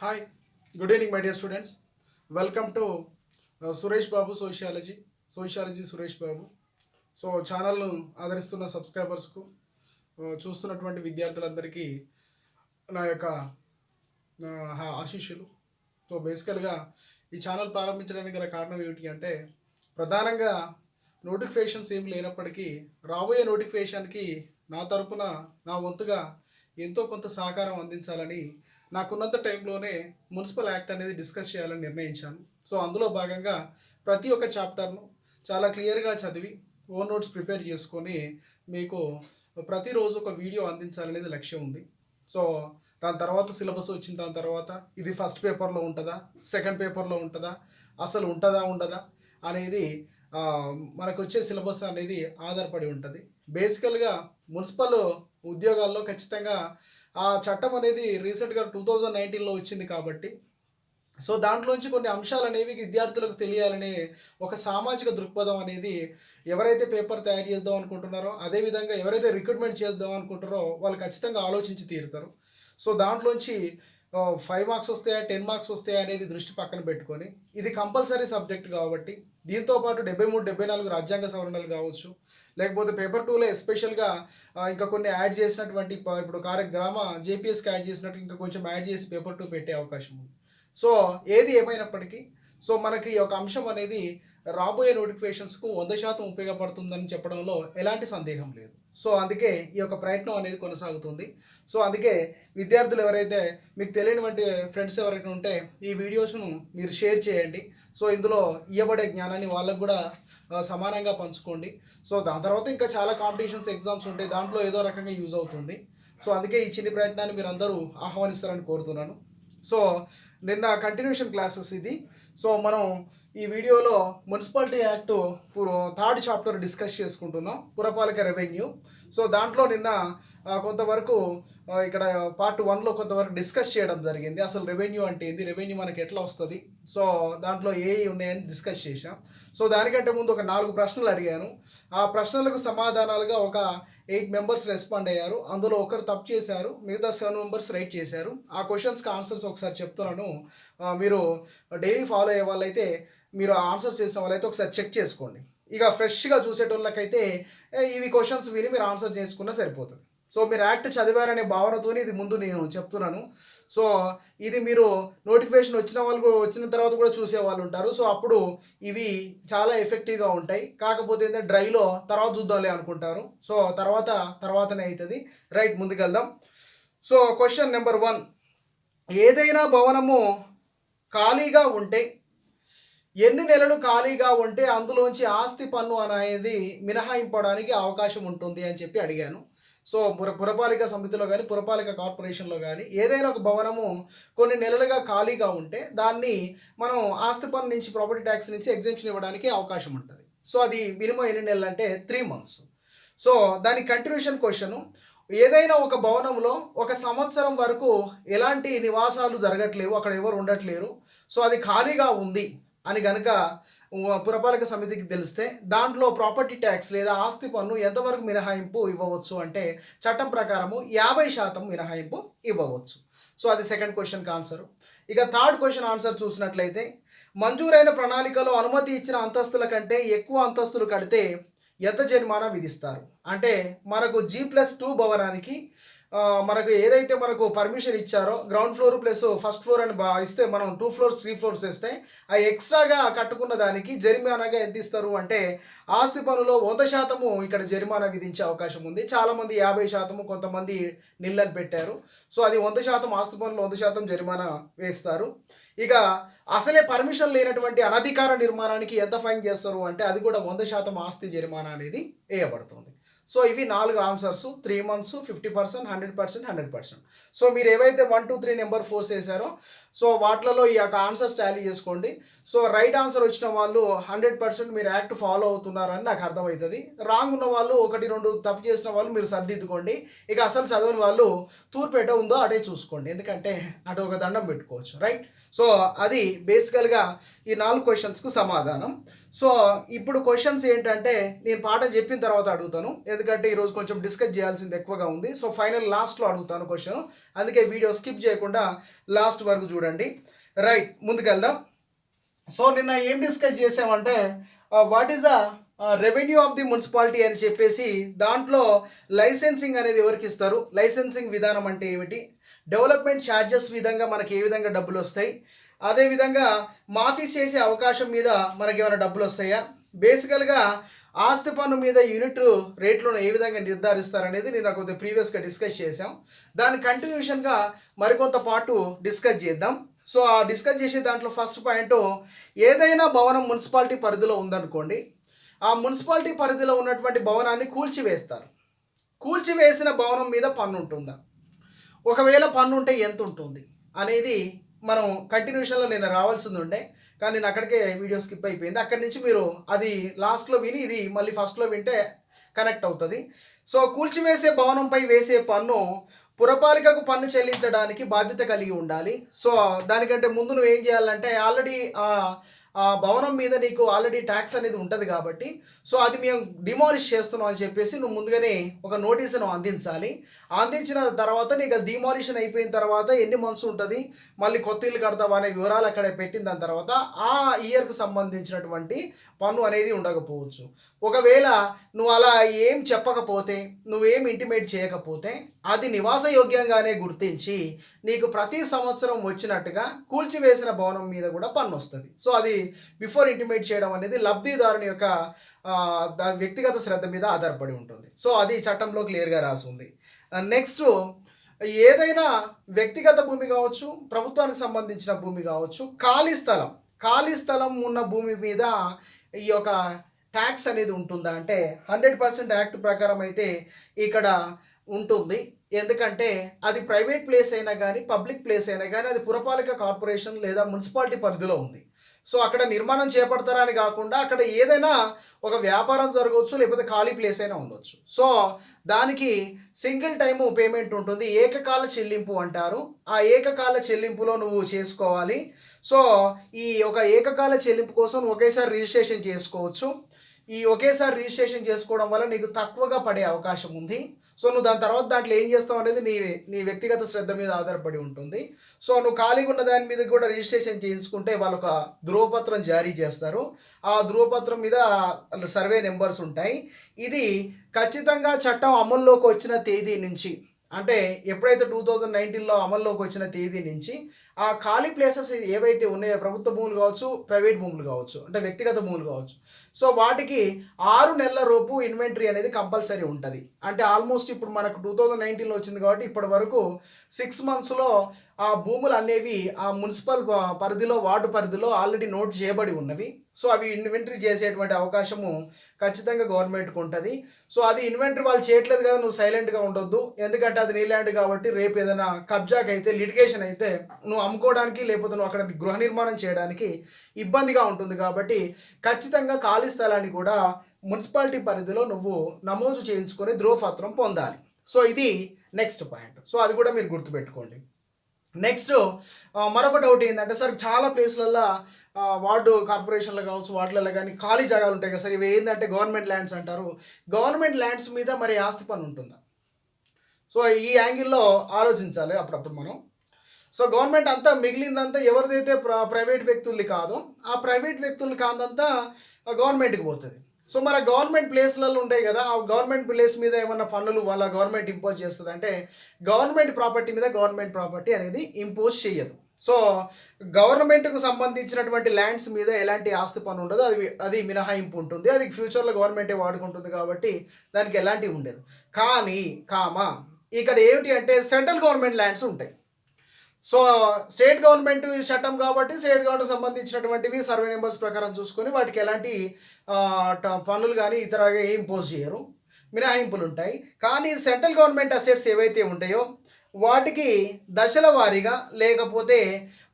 Hi, good evening, my dear students. Welcome to Suresh Babu Sociology Suresh Babu. So ఛానల్ను ఆదరిస్తున్న సబ్స్క్రైబర్స్కు చూస్తున్నటువంటి విద్యార్థులందరికీ నా యొక్క ఆశీస్సులు. సో బేసికల్గా ఈ ఛానల్ ప్రారంభించడానికి గల కారణం ఏమిటి అంటే ప్రధానంగా నోటిఫికేషన్స్ ఏం లేనప్పటికీ రాబోయే నోటిఫికేషన్కి నా తరపున నా వంతుగా ఎంతో కొంత సహకారం అందించాలని నాకున్నంత టైంలోనే మున్సిపల్ యాక్ట్ అనేది డిస్కస్ చేయాలని నిర్ణయించాను. సో అందులో భాగంగా ప్రతి ఒక్క చాప్టర్ను చాలా క్లియర్గా చదివి ఓన్ నోట్స్ ప్రిపేర్ చేసుకొని మీకు ప్రతిరోజు ఒక వీడియో అందించాలనేది లక్ష్యం ఉంది. సో దాని తర్వాత సిలబస్ వచ్చిన దాని తర్వాత ఇది ఫస్ట్ పేపర్లో ఉంటుందా, సెకండ్ పేపర్లో ఉంటుందా, అసలు ఉంటుందా ఉండదా అనేది మనకు వచ్చే సిలబస్ అనేది ఆధారపడి ఉంటుంది. బేసికల్గా మున్సిపల్ ఉద్యోగాల్లో ఖచ్చితంగా ఆ చట్టం అనేది రీసెంట్గా 2019లో వచ్చింది కాబట్టి సో దాంట్లోంచి కొన్ని అంశాలు అనేవి విద్యార్థులకు తెలియాలనే ఒక సామాజిక దృక్పథం అనేది ఎవరైతే పేపర్ తయారు చేద్దాం అనుకుంటున్నారో అదేవిధంగా ఎవరైతే రిక్రూట్మెంట్ చేద్దాం అనుకుంటారో వాళ్ళు ఖచ్చితంగా ఆలోచించి తీరుతారు. సో దాంట్లోంచి 5 మార్క్స్ వస్తాయా 10 మార్క్స్ వస్తాయా అనేది దృష్టి పక్కన పెట్టుకొని ఇది కంపల్సరీ సబ్జెక్ట్ కాబట్టి దీంతోపాటు 73-74 రాజ్యాంగ సవరణలు కావచ్చు, లేకపోతే పేపర్ 2లో ఎస్పెషల్గా ఇంకా కొన్ని యాడ్ చేసినటువంటి ఇప్పుడు గ్రామ జేపీఎస్కి యాడ్ చేసినట్టు ఇంకా కొంచెం యాడ్ చేసి పేపర్ 2 పెట్టే అవకాశం ఉంది. సో ఏది ఏమైనప్పటికీ సో మనకి ఒక అంశం అనేది రాబోయే నోటిఫికేషన్స్కు 100% ఉపయోగపడుతుందని చెప్పడంలో ఎలాంటి సందేహం లేదు. సో అందుకే ఈ యొక్క ప్రయత్నం అనేది కొనసాగుతుంది. సో అందుకే విద్యార్థులు ఎవరైతే మీకు తెలియనివంటి ఫ్రెండ్స్ ఎవరైనా ఉంటే ఈ వీడియోస్ను మీరు షేర్ చేయండి. సో ఇందులో ఇవ్వబడే జ్ఞానాన్ని వాళ్ళకు కూడా సమానంగా పంచుకోండి. సో దాని తర్వాత ఇంకా చాలా కాంపిటీషన్స్ ఎగ్జామ్స్ ఉంటాయి, దాంట్లో ఏదో రకంగా యూజ్ అవుతుంది. సో అందుకే ఈ చిన్న ప్రయత్నాన్ని మీరు అందరూ ఆహ్వానిస్తారని కోరుతున్నాను. సో నిన్న కంటిన్యూషన్ క్లాసెస్ ఇది. సో మనం ఈ వీడియోలో municipality act 3rd chapter discuss చేసుకుంటున్నాం, పురపాలక రెవెన్యూ. సో దాంట్లో నిన్న కొంతవరకు ఇక్కడ పార్ట్ 1లో కొంతవరకు డిస్కస్ చేయడం జరిగింది. అసలు రెవెన్యూ అంటే ఏంది, రెవెన్యూ మనకి ఎట్లా వస్తుంది, సో దాంట్లో ఏ ఉన్నాయని డిస్కస్ చేశాం. సో దానికంటే ముందు ఒక 4 ప్రశ్నలు అడిగాను. ఆ ప్రశ్నలకు సమాధానాలుగా ఒక 8 మెంబర్స్ రెస్పాండ్ అయ్యారు. అందులో ఒకరు తప్పు చేశారు, మిగతా 7 మెంబర్స్ రైట్ చేశారు. ఆ క్వశ్చన్స్కి ఆన్సర్స్ ఒకసారి చెప్తున్నాను. మీరు డైలీ ఫాలో అయ్యే వాళ్ళైతే మీరు ఆన్సర్స్ చేసిన వాళ్ళైతే ఒకసారి చెక్ చేసుకోండి. ఇక ఫ్రెష్గా చూసేటోళ్ళకైతే ఇవి క్వశ్చన్స్ విని మీరు ఆన్సర్ చేసుకున్నా సరిపోతుంది. సో మీరు యాక్ట్ చదివారనే భావనతో ఇది ముందు నేను చెప్తున్నాను. సో ఇది మీరు నోటిఫికేషన్ వచ్చిన తర్వాత కూడా చూసే వాళ్ళు ఉంటారు. సో అప్పుడు ఇవి చాలా ఎఫెక్టివ్గా ఉంటాయి. కాకపోతే ఏంటంటే డ్రైలో తర్వాత చూద్దాంలే అనుకుంటారు. సో తర్వాతనే అవుతుంది. రైట్, ముందుకెళ్దాం. సో క్వశ్చన్ నెంబర్ 1, ఏదైనా భవనము ఖాళీగా ఉంటే ఎన్ని నెలలు ఖాళీగా ఉంటే అందులోంచి ఆస్తి పన్ను అనేది మినహాయింపడానికి అవకాశం ఉంటుంది అని చెప్పి అడిగాను. సో పురపాలిక సమితిలో కానీ పురపాలిక కార్పొరేషన్లో కానీ ఏదైనా ఒక భవనము కొన్ని నెలలుగా ఖాళీగా ఉంటే దాన్ని మనం ఆస్తి పన్ను నుంచి ప్రాపర్టీ ట్యాక్స్ నుంచి ఎగ్జెంప్షన్ ఇవ్వడానికి అవకాశం ఉంటుంది. సో అది మినిమం ఎన్ని నెలలు అంటే 3 months. సో దాని కంటిన్యూషన్ క్వశ్చను, ఏదైనా ఒక భవనంలో 1 సంవత్సరం వరకు ఎలాంటి నివాసాలు జరగట్లేవు, అక్కడ ఎవరు ఉండట్లేరు, సో అది ఖాళీగా ఉంది అని కనుక పురపాలక సమితికి తెలిస్తే దాంట్లో ప్రాపర్టీ ట్యాక్స్ లేదా ఆస్తి పన్ను ఎంతవరకు మినహాయింపు ఇవ్వవచ్చు అంటే చట్టం ప్రకారము 50% మినహాయింపు ఇవ్వవచ్చు. సో అది సెకండ్ క్వశ్చన్కి ఆన్సర్. ఇక 3rd క్వశ్చన్ ఆన్సర్ చూసినట్లయితే, మంజూరైన ప్రణాళికలో అనుమతి ఇచ్చిన అంతస్తుల కంటే ఎక్కువ అంతస్తులు కడితే ఎంత జరిమానా విధిస్తారు అంటే మనకు G+2 భవనానికి మనకు ఏదైతే మనకు పర్మిషన్ ఇచ్చారో ground floor plus first floor అని ఇస్తే మనం 2 floors 3 floors వేస్తే ఆ ఎక్స్ట్రాగా కట్టుకున్న దానికి జరిమానాగా ఎంత ఇస్తారు అంటే ఆస్తి పన్నులో 100% ఇక్కడ జరిమానా విధించే అవకాశం ఉంది. చాలామంది 50%, కొంతమంది నిల్లని పెట్టారు. సో అది 100% ఆస్తి పన్నులో 100% జరిమానా వేస్తారు. ఇక అసలే పర్మిషన్ లేనటువంటి అనధికార నిర్మాణానికి ఎంత ఫైన్ చేస్తారు అంటే అది కూడా 100% ఆస్తి జరిమానా అనేది వేయబడుతుంది. సో ఇవి 4 ఆన్సర్స్, 3 months, 50%, 100%, 100%. సో మీరు ఏవైతే 1, 2, 3 నెంబర్ 4 వేసారో సో వాటిలలో ఈ యొక్క ఆన్సర్స్ టాలీ చేసుకోండి. సో రైట్ ఆన్సర్ వచ్చిన వాళ్ళు 100% మీరు యాక్ట్ ఫాలో అవుతున్నారని నాకు అర్థమవుతుంది. రాంగ్ ఉన్న వాళ్ళు 1, 2 తప్పు చేసిన వాళ్ళు మీరు సర్దిద్దుకోండి. ఇక అసలు చదవని వాళ్ళు తూర్పేట ఉందో అటే చూసుకోండి, ఎందుకంటే అటు ఒక దండం పెట్టుకోవచ్చు. రైట్, సో అది బేసికల్గా ఈ 4 క్వశ్చన్స్కు సమాధానం. సో ఇప్పుడు క్వశ్చన్స్ ఏంటంటే నేను పాఠం చెప్పిన తర్వాత అడుగుతాను, ఎందుకంటే ఈరోజు కొంచెం డిస్కస్ చేయాల్సింది ఎక్కువగా ఉంది. సో ఫైనల్ లాస్ట్లో అడుగుతాను క్వశ్చన్, అందుకే వీడియో స్కిప్ చేయకుండా లాస్ట్ వరకు చూడండి. చూడండి. రైట్, ముందుకెళ్దాం. సో నిన్న ఏం డిస్కస్ చేసామంటే what is the revenue of the municipality అని చెప్పేసి, దాంట్లో లైసెన్సింగ్ అనేది ఎవరికి ఇస్తారు, లైసెన్సింగ్ విధానం అంటే ఏమిటి, డెవలప్మెంట్ ఛార్జెస్ విధంగా మనకి ఏ విధంగా డబ్బులు వస్తాయి, అదేవిధంగా మాఫీ చేసే అవకాశం మీద మనకి ఏమైనా డబ్బులు వస్తాయా, బేసికల్గా ఆస్తి పన్ను మీద యూనిట్ రేట్లను ఏ విధంగా నిర్ధారిస్తారనేది నేను కొద్దిగా ప్రీవియస్గా డిస్కస్ చేశాం. దాని కంటిన్యూషన్గా మరికొంత పాటు డిస్కస్ చేద్దాం. సో ఆ డిస్కస్ చేసే దాంట్లో ఫస్ట్ పాయింట్, ఏదైనా భవనం మున్సిపాలిటీ పరిధిలో ఉందనుకోండి, ఆ మున్సిపాలిటీ పరిధిలో ఉన్నటువంటి భవనాన్ని కూల్చివేస్తారు. కూల్చివేసిన భవనం మీద పన్ను ఉంటుందా, ఒకవేళ పన్ను ఉంటే ఎంత ఉంటుంది అనేది మనం కంటిన్యూషన్లో నేను రావాల్సింది ఉండే, కానీ నేను అక్కడికే వీడియో స్కిప్ అయిపోయింది. అక్కడి నుంచి మీరు అది లాస్ట్లో విని ఇది మళ్ళీ ఫస్ట్లో వింటే కనెక్ట్ అవుతుంది. సో కూల్చివేసే భవనంపై వేసే పన్ను పురపాలికకు పన్ను చెల్లించడానికి బాధ్యత కలిగి ఉండాలి. సో దానికంటే ముందు నువ్వు ఏం చేయాలంటే, ఆల్రెడీ ఆ భవనం మీద నీకు ఆల్రెడీ ట్యాక్స్ అనేది ఉంటుంది కాబట్టి, సో అది మేము డిమాలిష్ చేస్తున్నాం అని చెప్పేసి నువ్వు ముందుగానే ఒక నోటీసును అందించాలి. అందించిన తర్వాత నీకు అది డిమాలిషన్ అయిపోయిన తర్వాత ఎన్ని మంత్స్ ఉంటుంది, మళ్ళీ కొత్త ఇల్లు కడతావా అనే వివరాలు అక్కడ పెట్టిన దాని తర్వాత ఆ ఇయర్కు సంబంధించినటువంటి పన్ను అనేది ఉండకపోవచ్చు. ఒకవేళ నువ్వు అలా ఏం చెప్పకపోతే, నువ్వేం ఇంటిమేట్ చేయకపోతే, అది నివాసయోగ్యంగానే గుర్తించి నీకు ప్రతి సంవత్సరం వచ్చినట్టుగా కూల్చివేసిన భవనం మీద కూడా పన్ను వస్తుంది. సో అది బిఫోర్ ఇంటిమేట్ చేయడం అనేది లబ్ధిదారుని యొక్క వ్యక్తిగత శ్రద్ధ మీద ఆధారపడి ఉంటుంది. సో అది చట్టంలో క్లియర్గా రాసి ఉంది. నెక్స్ట్, ఏదైనా వ్యక్తిగత భూమి కావచ్చు, ప్రభుత్వానికి సంబంధించిన భూమి కావచ్చు, ఖాళీ స్థలం ఉన్న భూమి మీద ఈ యొక్క ట్యాక్స్ అనేది ఉంటుందా అంటే 100% యాక్ట్ ప్రకారం అయితే ఇక్కడ ఉంటుంది. ఎందుకంటే అది ప్రైవేట్ ప్లేస్ అయినా కానీ పబ్లిక్ ప్లేస్ అయినా కానీ అది పురపాలిక కార్పొరేషన్ లేదా మున్సిపాలిటీ పరిధిలో ఉంది. సో అక్కడ నిర్మాణం చేపడతారా అని కాకుండా అక్కడ ఏదైనా ఒక వ్యాపారం జరగవచ్చు, లేకపోతే ఖాళీ ప్లేస్ అయినా ఉండొచ్చు. సో దానికి సింగిల్ టైము పేమెంట్ ఉంటుంది, ఏకకాల చెల్లింపు అంటారు. ఆ ఏకకాల చెల్లింపులో నువ్వు చేసుకోవాలి. సో ఈ ఒక ఏకకాల చెల్లింపు కోసం ఒకేసారి రిజిస్ట్రేషన్ చేసుకోవచ్చు. ఈ ఒకేసారి రిజిస్ట్రేషన్ చేసుకోవడం వల్ల నీకు తక్కువగా పడే అవకాశం ఉంది. సో నువ్వు దాని తర్వాత దాంట్లో ఏం చేస్తావు అనేది నీ వ్యక్తిగత శ్రద్ధ మీద ఆధారపడి ఉంటుంది. సో నువ్వు ఖాళీగా ఉన్న దాని మీద కూడా రిజిస్ట్రేషన్ చేయించుకుంటే వాళ్ళు ఒక ధృవపత్రం జారీ చేస్తారు. ఆ ధృవపత్రం మీద సర్వే నెంబర్స్ ఉంటాయి. ఇది ఖచ్చితంగా చట్టం అమల్లోకి వచ్చిన తేదీ నుంచి, అంటే ఎప్పుడైతే 2019లో అమల్లోకి వచ్చిన తేదీ నుంచి ఆ ఖాళీ ప్లేసెస్ ఏవైతే ఉన్నాయో, ప్రభుత్వ భూములు కావచ్చు, ప్రైవేట్ భూములు కావచ్చు, అంటే వ్యక్తిగత భూములు కావచ్చు, సో వాటికి 6 నెలల లోపు ఇన్వెంటరీ అనేది కంపల్సరీ ఉంటుంది. అంటే ఆల్మోస్ట్ ఇప్పుడు మనకు 2019లో వచ్చింది కాబట్టి ఇప్పటి వరకు 6 మంత్స్లో ఆ భూములు అనేవి ఆ మున్సిపల్ పరిధిలో, వార్డు పరిధిలో ఆల్రెడీ నోట్ చేయబడి ఉన్నవి. సో అవి ఇన్వెంటరీ చేసేటువంటి అవకాశము ఖచ్చితంగా గవర్నమెంట్కి ఉంటుంది. సో అది ఇన్వెంటరీ వాళ్ళు చేయట్లేదు కదా, నువ్వు సైలెంట్గా ఉండొద్దు. ఎందుకంటే అది నీ ల్యాండ్ కాబట్టి రేపు ఏదైనా కబ్జాకి అయితే, లిటిగేషన్ అయితే నువ్వు అమ్ముకోవడానికి లేకపోతే నువ్వు అక్కడ గృహ నిర్మాణం చేయడానికి ఇబ్బందిగా ఉంటుంది. కాబట్టి ఖచ్చితంగా ఖాళీ స్థలాన్ని కూడా మున్సిపాలిటీ పరిధిలో నువ్వు నమోదు చేయించుకొని ధృవపత్రం పొందాలి. సో ఇది నెక్స్ట్ పాయింట్. సో అది కూడా మీరు గుర్తుపెట్టుకోండి. నెక్స్ట్ మరొక డౌట్ ఏంటంటే, సార్ చాలా ప్లేస్లలో వార్డు కార్పొరేషన్లు కావచ్చు, వాటిలలో కానీ ఖాళీ జాగాలు ఉంటాయి కదా సార్, ఇవి ఏంటంటే గవర్నమెంట్ ల్యాండ్స్ అంటారు. గవర్నమెంట్ ల్యాండ్స్ మీద మరి ఆస్తి పన్ను ఉంటుందా? సో ఈ యాంగిల్లో ఆలోచించాలి అప్పుడప్పుడు మనం. సో గవర్నమెంట్ అంతా మిగిలిందంతా ఎవరిదైతే ప్రైవేట్ వ్యక్తులది కాదో ఆ ప్రైవేట్ వ్యక్తులు కాదంతా గవర్నమెంట్కి పోతుంది. సో మరి గవర్నమెంట్ ప్లేస్లలో ఉంటాయి కదా, ఆ గవర్నమెంట్ ప్లేస్ మీద ఏమన్నా పన్నులు వాళ్ళ గవర్నమెంట్ ఇంపోజ్ చేస్తుంది అంటే, గవర్నమెంట్ ప్రాపర్టీ మీద గవర్నమెంట్ ప్రాపర్టీ అనేది ఇంపోజ్ చేయదు. సో గవర్నమెంట్కు సంబంధించినటువంటి ల్యాండ్స్ మీద ఎలాంటి ఆస్తి పన్ను ఉండదు, అది మినహాయింపు ఉంటుంది. అది ఫ్యూచర్లో గవర్నమెంటే వాడుకుంటుంది కాబట్టి దానికి ఎలాంటివి ఉండదు. కానీ ఇక్కడ ఏమిటి అంటే, సెంట్రల్ గవర్నమెంట్ ల్యాండ్స్ ఉంటాయి. సో స్టేట్ గవర్నమెంట్ చట్టం కాబట్టి స్టేట్ గవర్నమెంట్ సంబంధించినటువంటివి సర్వే నెంబర్స్ ప్రకారం చూసుకొని వాటికి ఎలాంటి పన్నులు కానీ ఇతరగా ఏం ఇంపోజ్ చేయరు, మినహాయింపులు ఉంటాయి. కానీ సెంట్రల్ గవర్నమెంట్ అసెట్స్ ఏవైతే ఉంటాయో వాటికి దశల వారీగా, లేకపోతే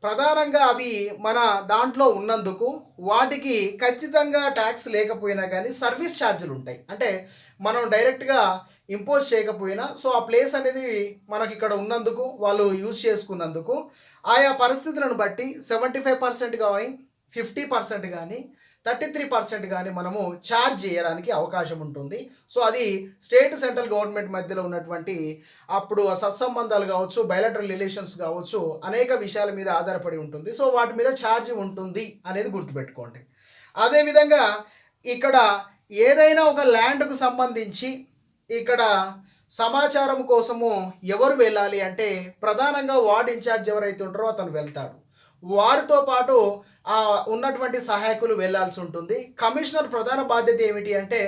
ప్రధానంగా అవి మన దాంట్లో ఉన్నందుకు వాటికి ఖచ్చితంగా ట్యాక్స్ లేకపోయినా కానీ సర్వీస్ ఛార్జీలు ఉంటాయి. అంటే మనం డైరెక్ట్గా ఇంపోజ్ చేయకపోయినా, సో ఆ ప్లేస్ అనేది మనకి ఇక్కడ ఉన్నందుకు, వాళ్ళు యూజ్ చేసుకున్నందుకు ఆయా పరిస్థితులను బట్టి 75% కానీ 50% కానీ 33% కానీ మనము ఛార్జ్ చేయడానికి అవకాశం ఉంటుంది. సో అది స్టేట్ సెంట్రల్ గవర్నమెంట్ మధ్యలో ఉన్నటువంటి అప్పుడు ఆ సత్సంబంధాలు కావచ్చు, బయలాటరల్ రిలేషన్స్ కావచ్చు, అనేక విషయాల మీద ఆధారపడి ఉంటుంది. సో వాటి మీద ఛార్జ్ ఉంటుంది అనేది గుర్తుపెట్టుకోండి. అదేవిధంగా ఇక్కడ ఏదైనా ఒక ల్యాండ్కు సంబంధించి ఇక్కడ సమాచారం కోసము ఎవరు వెళ్ళాలి అంటే ప్రధానంగా వార్డ్ ఇన్ఛార్జ్ ఎవరైతే ఉంటారో అతను వెళ్తాడు. వారితో పాటు ఉన్నటువంటి సహాయకులు వెళ్ళాల్సి ఉంటుంది. కమిషనర్ ప్రధాన బాధ్యత ఏమిటి అంటే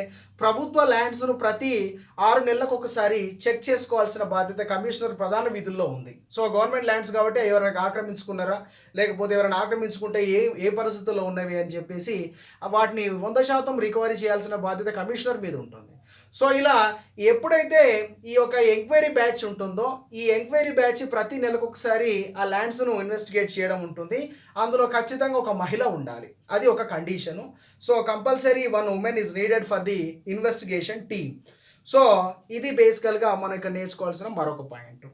ప్రభుత్వ ల్యాండ్స్ను ప్రతి 6 నెలలకు ఒకసారి చెక్ చేసుకోవాల్సిన బాధ్యత కమిషనర్ ప్రధాన విధుల్లో ఉంది. సో గవర్నమెంట్ ల్యాండ్స్ కాబట్టి ఎవరైనా ఆక్రమించుకున్నారా, లేకపోతే ఎవరైనా ఆక్రమించుకుంటే ఏ పరిస్థితుల్లో ఉన్నవి అని చెప్పేసి వాటిని 100% రికవరీ చేయాల్సిన బాధ్యత కమిషనర్ మీద ఉంటుంది. సో ఇలా ఎప్పుడైతే ఈ యొక్క ఎంక్వైరీ బ్యాచ్ ఉంటుందో ఈ ఎంక్వైరీ బ్యాచ్ ప్రతి నెలకు ఒకసారి ఆ ల్యాండ్స్ను ఇన్వెస్టిగేట్ చేయడం ఉంటుంది. అందులో ఖచ్చితంగా ఒక మహిళ ఉండాలి, అది ఒక condition. So compulsory 1 women is needed for the investigation team. So ఇది బేసికల్గా మనం ఇక్కడ నేర్చుకోవాల్సిన మరొక పాయింట్.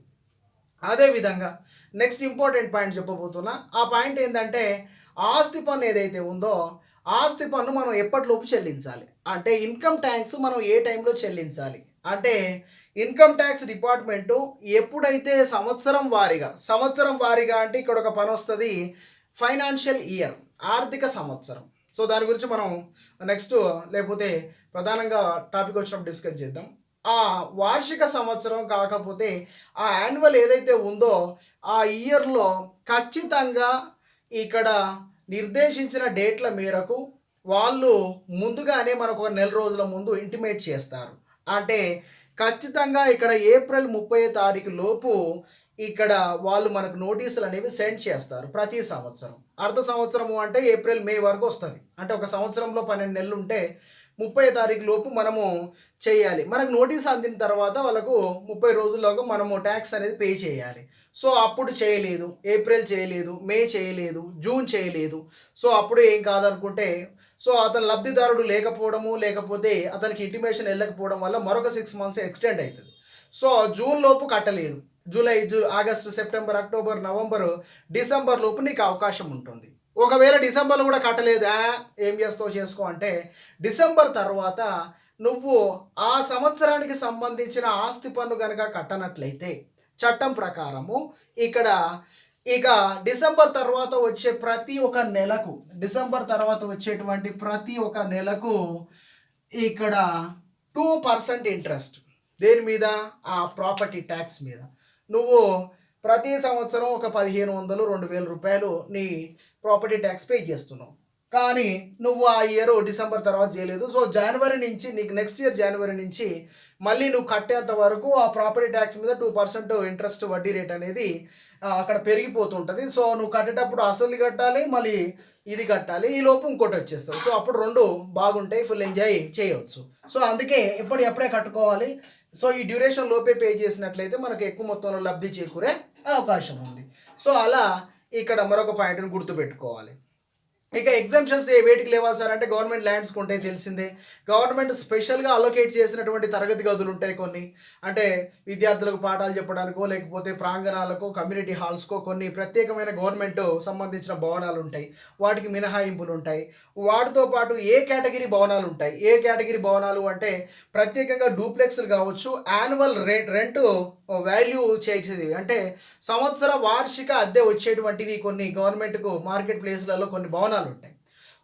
అదేవిధంగా నెక్స్ట్ ఇంపార్టెంట్ పాయింట్ చెప్పబోతున్నా. ఆ పాయింట్ ఏంటంటే ఆస్తి పన్ను ఏదైతే ఉందో ఆస్తి పన్ను మనం ఎప్పటిలోపు చెల్లించాలి అంటే ఇన్కమ్ ట్యాక్స్ మనం ఏ టైంలో చెల్లించాలి అంటే ఇన్కమ్ ట్యాక్స్ డిపార్ట్మెంటు ఎప్పుడైతే సంవత్సరం వారీగా అంటే ఇక్కడ ఒక పని వస్తుంది, ఫైనాన్షియల్ ఇయర్, ఆర్థిక సంవత్సరం. సో దాని గురించి మనం నెక్స్ట్ లేకపోతే ప్రధానంగా టాపిక్ వచ్చినప్పుడు డిస్కస్ చేద్దాం. ఆ వార్షిక సంవత్సరం కాకపోతే ఆ యాన్యువల్ ఏదైతే ఉందో ఆ ఇయర్లో ఖచ్చితంగా ఇక్కడ నిర్దేశించిన డేట్ల మేరకు వాళ్ళు ముందుగానే మనకు ఒక నెల రోజుల ముందు ఇంటిమేట్ చేస్తారు. అంటే ఖచ్చితంగా ఇక్కడ ఏప్రిల్ 30 తారీఖు లోపు ఇక్కడ వాళ్ళు మనకు నోటీసులు అనేవి సెండ్ చేస్తారు ప్రతి సంవత్సరం. అర్ధ సంవత్సరము అంటే ఏప్రిల్ మే వరకు వస్తుంది. అంటే ఒక సంవత్సరంలో 12 నెలలు ఉంటే 30 తారీఖు లోపు మనము చేయాలి. మనకు నోటీస్ అందిన తర్వాత వాళ్ళకు 30 రోజుల్లోగా మనము ట్యాక్స్ అనేది పే చేయాలి. సో అప్పుడు చేయలేదు, ఏప్రిల్ చేయలేదు, మే చేయలేదు, జూన్ చేయలేదు. సో అప్పుడు ఏం కాదనుకుంటే సో అతను లబ్ధిదారుడు లేకపోవడము లేకపోతే అతనికి ఇంటిమేషన్ వెళ్ళకపోవడం వల్ల మరొక 6 మంత్స్ ఎక్స్టెండ్ అవుతుంది. సో జూన్ లోపు కట్టలేదు, July, August, September, October, November, December లోపు నీకు అవకాశం ఉంటుంది. ఒకవేళ డిసెంబర్లో కూడా కట్టలేదు, ఏం చేస్తావు చేసుకో అంటే డిసెంబర్ తర్వాత నువ్వు ఆ సంవత్సరానికి సంబంధించిన ఆస్తి పన్ను కనుక కట్టనట్లయితే చట్టం ప్రకారము ఇక్కడ ఇక డిసెంబర్ తర్వాత వచ్చే ప్రతి ఒక్క నెలకు వచ్చేటువంటి ప్రతి ఒక్క నెలకు ఇక్కడ 2% ఇంట్రెస్ట్ దేని మీద, ఆ ప్రాపర్టీ ట్యాక్స్ మీద. నువ్వు ప్రతి సంవత్సరం ఒక 1500-2000 రూపాయలు నీ ప్రాపర్టీ ట్యాక్స్ పే చేస్తున్నావు. కానీ నువ్వు ఆ ఇయర్ డిసెంబర్ తర్వాత చేయలేదు. సో జనవరి నుంచి నీకు నెక్స్ట్ ఇయర్ జనవరి నుంచి మళ్ళీ నువ్వు కట్టేంత వరకు ఆ ప్రాపర్టీ ట్యాక్స్ మీద 2% ఇంట్రెస్ట్ వడ్డీ రేట్ అనేది అక్కడ పెరిగిపోతుంటుంది. సో నువ్వు కట్టేటప్పుడు అసలు కట్టాలి, మళ్ళీ ఇది కట్టాలి, ఈ లోపు ఇంకోటి వచ్చేస్తావు. సో అప్పుడు 2 బాగుంటాయి, ఫుల్ ఎంజాయ్ చేయవచ్చు. సో అందుకే ఎప్పుడే కట్టుకోవాలి. సో ఈ డ్యూరేషన్ లోపే పే చేసినట్లయితే మనకు ఎక్కువ మొత్తంలో లబ్ధి చేకూరే అవకాశం ఉంది. సో అలా ఇక్కడ మరొక పాయింట్ని గుర్తుపెట్టుకోవాలి. ఇక ఎగ్జామ్షన్స్ వేటికి లేవా సార్ అంటే గవర్నమెంట్ ల్యాండ్స్కి ఉంటాయి తెలిసిందే. గవర్నమెంట్ స్పెషల్గా అలొకేట్ చేసినటువంటి తరగతి గదులు ఉంటాయి కొన్ని, అంటే విద్యార్థులకు పాఠాలు చెప్పడానికో లేకపోతే ప్రాంగణాలకో కమ్యూనిటీ హాల్స్కో కొన్ని ప్రత్యేకమైన గవర్నమెంట్ సంబంధించిన భవనాలు ఉంటాయి, వాటికి మినహాయింపులు ఉంటాయి. వాటితో పాటు ఏ కేటగిరీ భవనాలు అంటే ప్రత్యేకంగా డూప్లెక్స్లు కావచ్చు, యాన్యువల్ రెంట్ వాల్యూ చేసేది అంటే సంవత్సర వార్షిక అద్దె వచ్చేటువంటివి కొన్ని గవర్నమెంట్కు మార్కెట్ ప్లేస్లలో కొన్ని భవనాలు ఉంటాయి.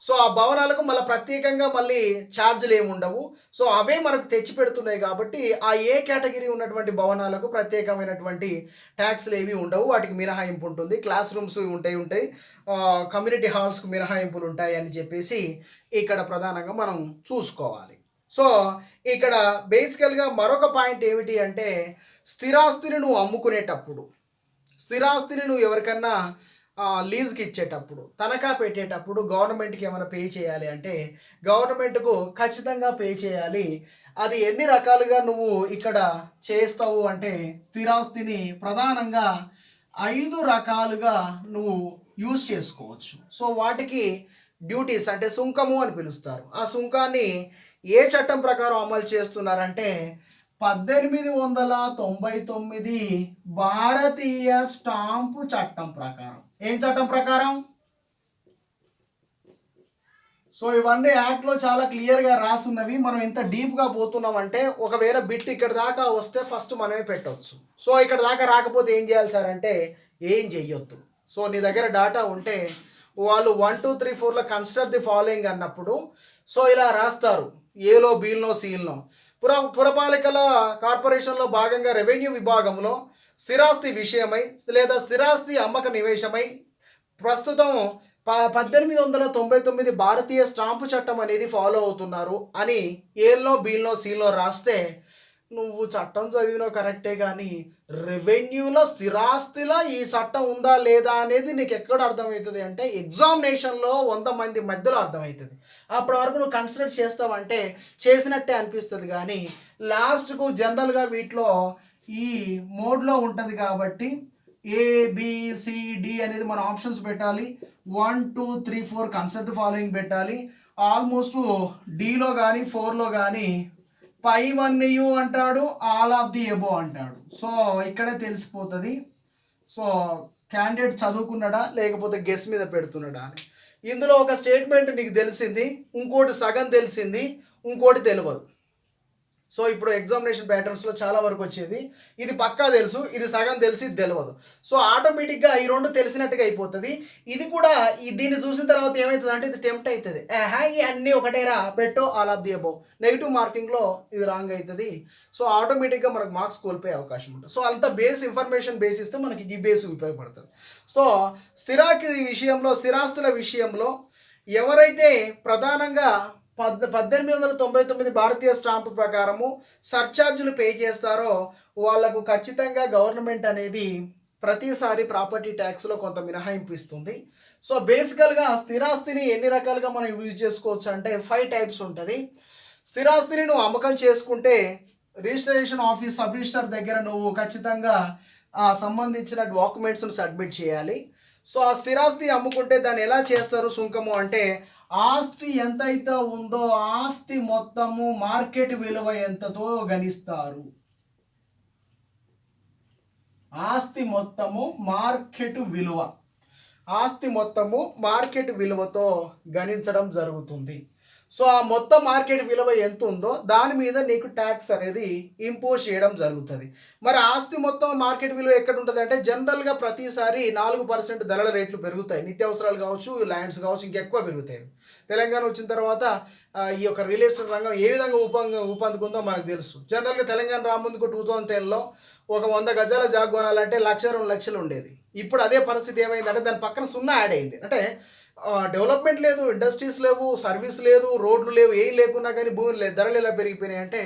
సో ఆ భవనాలకు మళ్ళీ ప్రత్యేకంగా మళ్ళీ ఛార్జీలు ఏమి ఉండవు. సో అవే మనకు తెచ్చి పెడుతున్నాయి కాబట్టి ఆ ఏ కేటగిరీ ఉన్నటువంటి భవనాలకు ప్రత్యేకమైనటువంటి ట్యాక్స్లు ఏవి ఉండవు, వాటికి మినహాయింపు ఉంటుంది. క్లాస్ రూమ్స్ ఉంటాయి, కమ్యూనిటీ హాల్స్కు మినహాయింపులు ఉంటాయి అని చెప్పేసి ఇక్కడ ప్రధానంగా మనం చూసుకోవాలి. సో ఇక్కడ బేసికల్గా మరొక పాయింట్ ఏమిటి అంటే స్థిరాస్తిని నువ్వు అమ్ముకునేటప్పుడు, స్థిరాస్తిని నువ్వు ఎవరికన్నా లీజ్కి ఇచ్చేటప్పుడు, తనఖా పెట్టేటప్పుడు గవర్నమెంట్కి ఏమైనా పే చేయాలి అంటే గవర్నమెంట్కు ఖచ్చితంగా పే చేయాలి. అది ఎన్ని రకాలుగా నువ్వు ఇక్కడ చేస్తావు అంటే స్థిరాస్తిని ప్రధానంగా 5 రకాలుగా నువ్వు యూజ్ చేసుకోవచ్చు. సో వాటికి డ్యూటీస్ అంటే సుంకము అని పిలుస్తారు. ఆ సుంకాన్ని ఏ చట్టం ప్రకారం అమలు చేస్తున్నారంటే 1899 భారతీయ స్టాంపు చట్టం ప్రకారం. ఏం చట్టం ప్రకారం? సో ఇవన్నీ యాక్ట్లో చాలా క్లియర్గా రాసున్నవి. మనం ఇంత డీప్గా పోతున్నామంటే ఒకవేళ బిట్ ఇక్కడ దాకా వస్తే ఫస్ట్ మనమే పెట్టవచ్చు. సో ఇక్కడ దాకా రాకపోతే ఏం చేయాలి సార్ అంటే ఏం చెయ్యొద్దు. సో నీ దగ్గర డాటా ఉంటే వాళ్ళు 1 2 3 4లో కన్సిడర్ ది ఫాలోయింగ్ అన్నప్పుడు సో ఇలా రాస్తారు, ఏలో బీల్లో సీల్లో. పురపాలికల కార్పొరేషన్లో భాగంగా రెవెన్యూ విభాగంలో స్థిరాస్తి విషయమై లేదా స్థిరాస్తి అమ్మక నివేశమై ప్రస్తుతం 1899 భారతీయ స్టాంపు చట్టం అనేది ఫాలో అవుతున్నారు అని ఏల్లో బీల్లో సీల్లో రాస్తే నువ్వు చట్టం చదివినావు కరెక్టే, కానీ రెవెన్యూలో స్థిరాస్తిలో ఈ చట్టం ఉందా లేదా అనేది నీకు ఎక్కడ అర్థమవుతుంది అంటే ఎగ్జామినేషన్లో 100 మంది మధ్యలో అర్థమవుతుంది. అప్పటి వరకు నువ్వు కన్సిడర్ చేస్తావంటే చేసినట్టే అనిపిస్తుంది, కానీ లాస్ట్కు జనరల్గా వీటిలో ఈ మోడ్లో ఉంటుంది కాబట్టి ఏబిసిడి అనేది మన ఆప్షన్స్ పెట్టాలి. 1 2 3 4 కన్సిడర్ ఫాలోయింగ్ పెట్టాలి. ఆల్మోస్ట్ డిలో కానీ 4లో కానీ పై 1 యూ అంటాడు, ఆల్ ఆఫ్ ది ఎబో అంటాడు. సో ఇక్కడే తెలిసిపోతుంది సో క్యాండిడేట్ చదువుకున్నాడా లేకపోతే గెస్ మీద పెడుతున్నాడా అని. ఇందులో ఒక స్టేట్మెంట్ నీకు తెలిసింది, ఇంకోటి సగం తెలిసింది, ఇంకోటి తెలియదు. సో ఇప్పుడు ఎగ్జామినేషన్ ప్యాటర్న్స్లో చాలా వరకు వచ్చేది ఇది పక్కా తెలుసు, ఇది సగం తెలిసి తెలియదు. సో ఆటోమేటిక్గా ఈ రెండు తెలిసినట్టుగా అయిపోతుంది. ఇది కూడా దీన్ని చూసిన తర్వాత ఏమవుతుంది అంటే ఇది టెంప్ట్ అవుతుంది, ఈ అన్నీ ఒకటేరా పెట్టో all of the above. Negative మార్కింగ్లో ఇది రాంగ్ అవుతుంది. సో ఆటోమేటిక్గా మనకు మార్క్స్ కోల్పోయే అవకాశం ఉంటుంది. సో అంత బేస్ ఇన్ఫర్మేషన్ బేస్ ఇస్తే మనకి ఈ బేస్ ఉపయోగపడుతుంది. సో స్థిరాస్తుల విషయంలో ఎవరైతే ప్రధానంగా 1899 భారతీయ స్టాంపు ప్రకారము సర్ఛార్జులు పే చేస్తారో వాళ్ళకు ఖచ్చితంగా గవర్నమెంట్ అనేది ప్రతిసారి ప్రాపర్టీ ట్యాక్స్లో కొంత మినహాయింపు ఇస్తుంది. సో బేసికల్గా స్థిరాస్తిని ఎన్ని రకాలుగా మనం యూజ్ చేసుకోవచ్చు అంటే 5 టైప్స్ ఉంటుంది. స్థిరాస్తిని నువ్వు అమ్మకం చేసుకుంటే రిజిస్ట్రేషన్ ఆఫీస్ సబ్ రిజిస్టర్ దగ్గర నువ్వు ఖచ్చితంగా సంబంధించిన డాక్యుమెంట్స్ను సబ్మిట్ చేయాలి. సో ఆ స్థిరాస్తి అమ్ముకుంటే దాన్ని ఎలా చేస్తారు సుంకము అంటే ఆస్తి ఎంతైతే ఉందో ఆస్తి మొత్తము మార్కెట్ విలువ ఎంతతో గణిస్తారు. ఆస్తి మొత్తము మార్కెట్ విలువతో గణించడం జరుగుతుంది. సో ఆ మొత్తం మార్కెట్ విలువ ఎంత ఉందో దాని మీద నీకు ట్యాక్స్ అనేది ఇంపోజ్ చేయడం జరుగుతుంది. మరి ఆస్తి మొత్తం మార్కెట్ విలువ ఎక్కడ ఉంటుంది అంటే జనరల్గా ప్రతిసారి 4% ధరల రేట్లు పెరుగుతాయి. నిత్యావసరాలు కావచ్చు, ల్యాండ్స్ కావచ్చు, ఇంకెక్కువ పెరుగుతాయి. తెలంగాణ వచ్చిన తర్వాత ఈ యొక్క రియల్ ఎస్టేట్ రంగం ఏ విధంగా ఊపందుకుందో మనకు తెలుసు. జనరల్గా తెలంగాణ రాముందుకు 2010లో ఒక 100 గజాల జాగా కొనాలంటే 1,00,000 2 లక్షలు ఉండేది. ఇప్పుడు అదే పరిస్థితి ఏమైందంటే దాని పక్కన 0 యాడ్ అయింది. అంటే డెవలప్మెంట్ లేదు, ఇండస్ట్రీస్ లేవు, సర్వీస్ లేదు, రోడ్లు లేవు, ఏం లేకున్నా కానీ భూమి ధరలు ఎలా పెరిగిపోయినాయి అంటే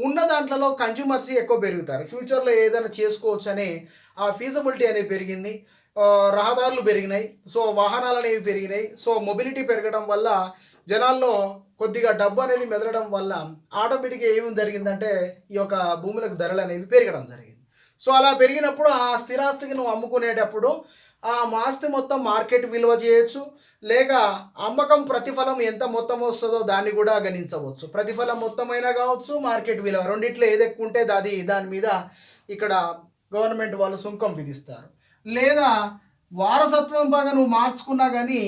ఉన్న దాంట్లో కన్జ్యూమర్స్ ఎక్కువ పెరుగుతారు. ఫ్యూచర్లో ఏదైనా చేసుకోవచ్చు అనే ఆ ఫీజబిలిటీ అనేది పెరిగింది, రహదారులు పెరిగినాయి, సో వాహనాలు అనేవి పెరిగినాయి. సో మొబిలిటీ పెరగడం వల్ల జనాల్లో కొద్దిగా డబ్బు అనేది మెదలడం వల్ల ఆటోమేటిక్గా ఏమి జరిగిందంటే ఈ యొక్క భూములకు ధరలు అనేవి పెరగడం జరిగింది. సో అలా పెరిగినప్పుడు ఆ స్థిరాస్తికి నువ్వు అమ్ముకునేటప్పుడు ఆ ఆస్తి మొత్తం మార్కెట్ విలువ చేయొచ్చు, లేక అమ్మకం ప్రతిఫలం ఎంత మొత్తం వస్తుందో దాన్ని కూడా గణించవచ్చు. ప్రతిఫలం మొత్తమైనా కావచ్చు, మార్కెట్ విలువ రెండిట్లో ఏది ఎక్కువ ఉంటే దాని మీద ఇక్కడ గవర్నమెంట్ వాళ్ళు సుంకం విధిస్తారు. లేదా వారసత్వం బాగా నువ్వు మార్చుకున్నా కానీ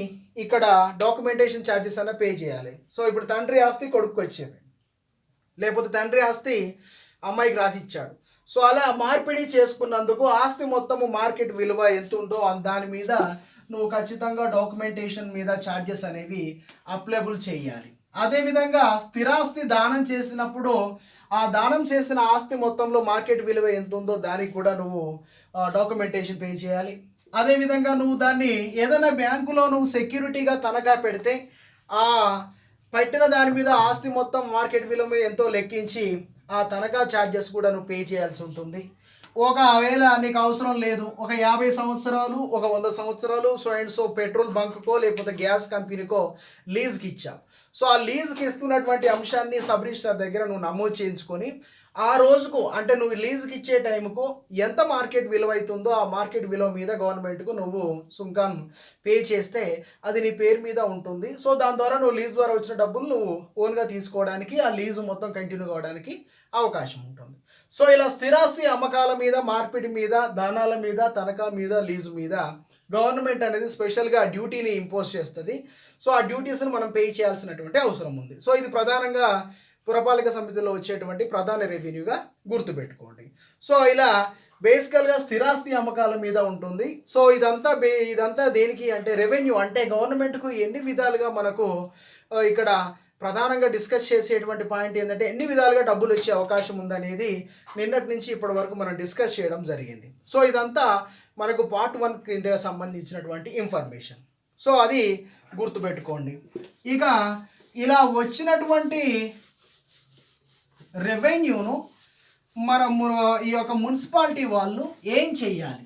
ఇక్కడ డాక్యుమెంటేషన్ ఛార్జెస్ అన్న పే చేయాలి. సో ఇప్పుడు తండ్రి ఆస్తి కొడుకు వచ్చేది, లేకపోతే తండ్రి ఆస్తి అమ్మాయికి రాసి ఇచ్చాడు. సో అలా మార్పిడి చేసుకున్నందుకు ఆస్తి మొత్తము మార్కెట్ విలువ ఎంత ఉందో దాని మీద నువ్వు ఖచ్చితంగా డాక్యుమెంటేషన్ మీద ఛార్జెస్ అనేవి అప్లైబుల్ చేయాలి. అదేవిధంగా స్థిరాస్తి దానం చేసినప్పుడు ఆ దానం చేసిన ఆస్తి మొత్తంలో మార్కెట్ విలువ ఎంత ఉందో దానికి కూడా నువ్వు డాక్యుమెంటేషన్ పే చేయాలి. అదేవిధంగా నువ్వు దాన్ని ఏదైనా బ్యాంకులో నువ్వు సెక్యూరిటీగా తనఖా పెడితే ఆ పెట్టిన దాని మీద ఆస్తి మొత్తం మార్కెట్ విలువ ఎంతో లెక్కించి ఆ తనఖా ఛార్జెస్ కూడా నువ్వు పే చేయాల్సి ఉంటుంది. ఒకవేళ నీకు అవసరం లేదు, ఒక 50 సంవత్సరాలు, ఒక 100 సంవత్సరాలు సో పెట్రోల్ బంక్కో లేకపోతే గ్యాస్ కంపెనీకో లీజ్కి ఇచ్చావు. సో ఆ లీజ్కి ఇస్తున్నటువంటి అంశాన్ని సబ్ రిజిస్టర్ దగ్గర నువ్వు నమోదు చేయించుకొని ఆ రోజుకు అంటే నువ్వు లీజ్కి ఇచ్చే టైంకు ఎంత మార్కెట్ విలువ అవుతుందో ఆ మార్కెట్ విలువ మీద గవర్నమెంట్కు నువ్వు సుంకం పే చేస్తే అది నీ పేరు మీద ఉంటుంది. సో దాని ద్వారా నువ్వు లీజ్ ద్వారా వచ్చిన డబ్బులు నువ్వు ఓన్గా తీసుకోవడానికి, ఆ లీజు మొత్తం కంటిన్యూ కావడానికి అవకాశం ఉంటుంది. సో ఇలా స్థిరాస్తి అమ్మకాల మీద, మార్పిడి మీద, దానాల మీద, తనఖా మీద, లీజు మీద గవర్నమెంట్ అనేది స్పెషల్గా డ్యూటీని ఇంపోజ్ చేస్తుంది. సో ఆ డ్యూటీస్ని మనం పే చేయాల్సినటువంటి అవసరం ఉంది. సో ఇది ప్రధానంగా పురపాలక సమితిలో వచ్చేటువంటి ప్రధాన రెవెన్యూగా గుర్తుపెట్టుకోండి. సో ఇలా బేసికల్గా స్థిరాస్తి అమ్మకాల మీద ఉంటుంది. సో ఇదంతా దేనికి అంటే రెవెన్యూ అంటే గవర్నమెంట్కు ఎన్ని విధాలుగా మనకు ఇక్కడ ప్రధానంగా డిస్కస్ చేసేటువంటి పాయింట్ ఏంటంటే ఎన్ని విధాలుగా డబ్బులు వచ్చే అవకాశం ఉందనేది నిన్నటి నుంచి ఇప్పటి వరకు మనం డిస్కస్ చేయడం జరిగింది. సో ఇదంతా మనకు పార్ట్ 1 కింద సంబంధించినటువంటి ఇన్ఫర్మేషన్. సో అది గుర్తుపెట్టుకోండి. ఇక ఇలా వచ్చినటువంటి రెవెన్యూను మనం ఈ యొక్క మున్సిపాలిటీ వాళ్ళు ఏం చెయ్యాలి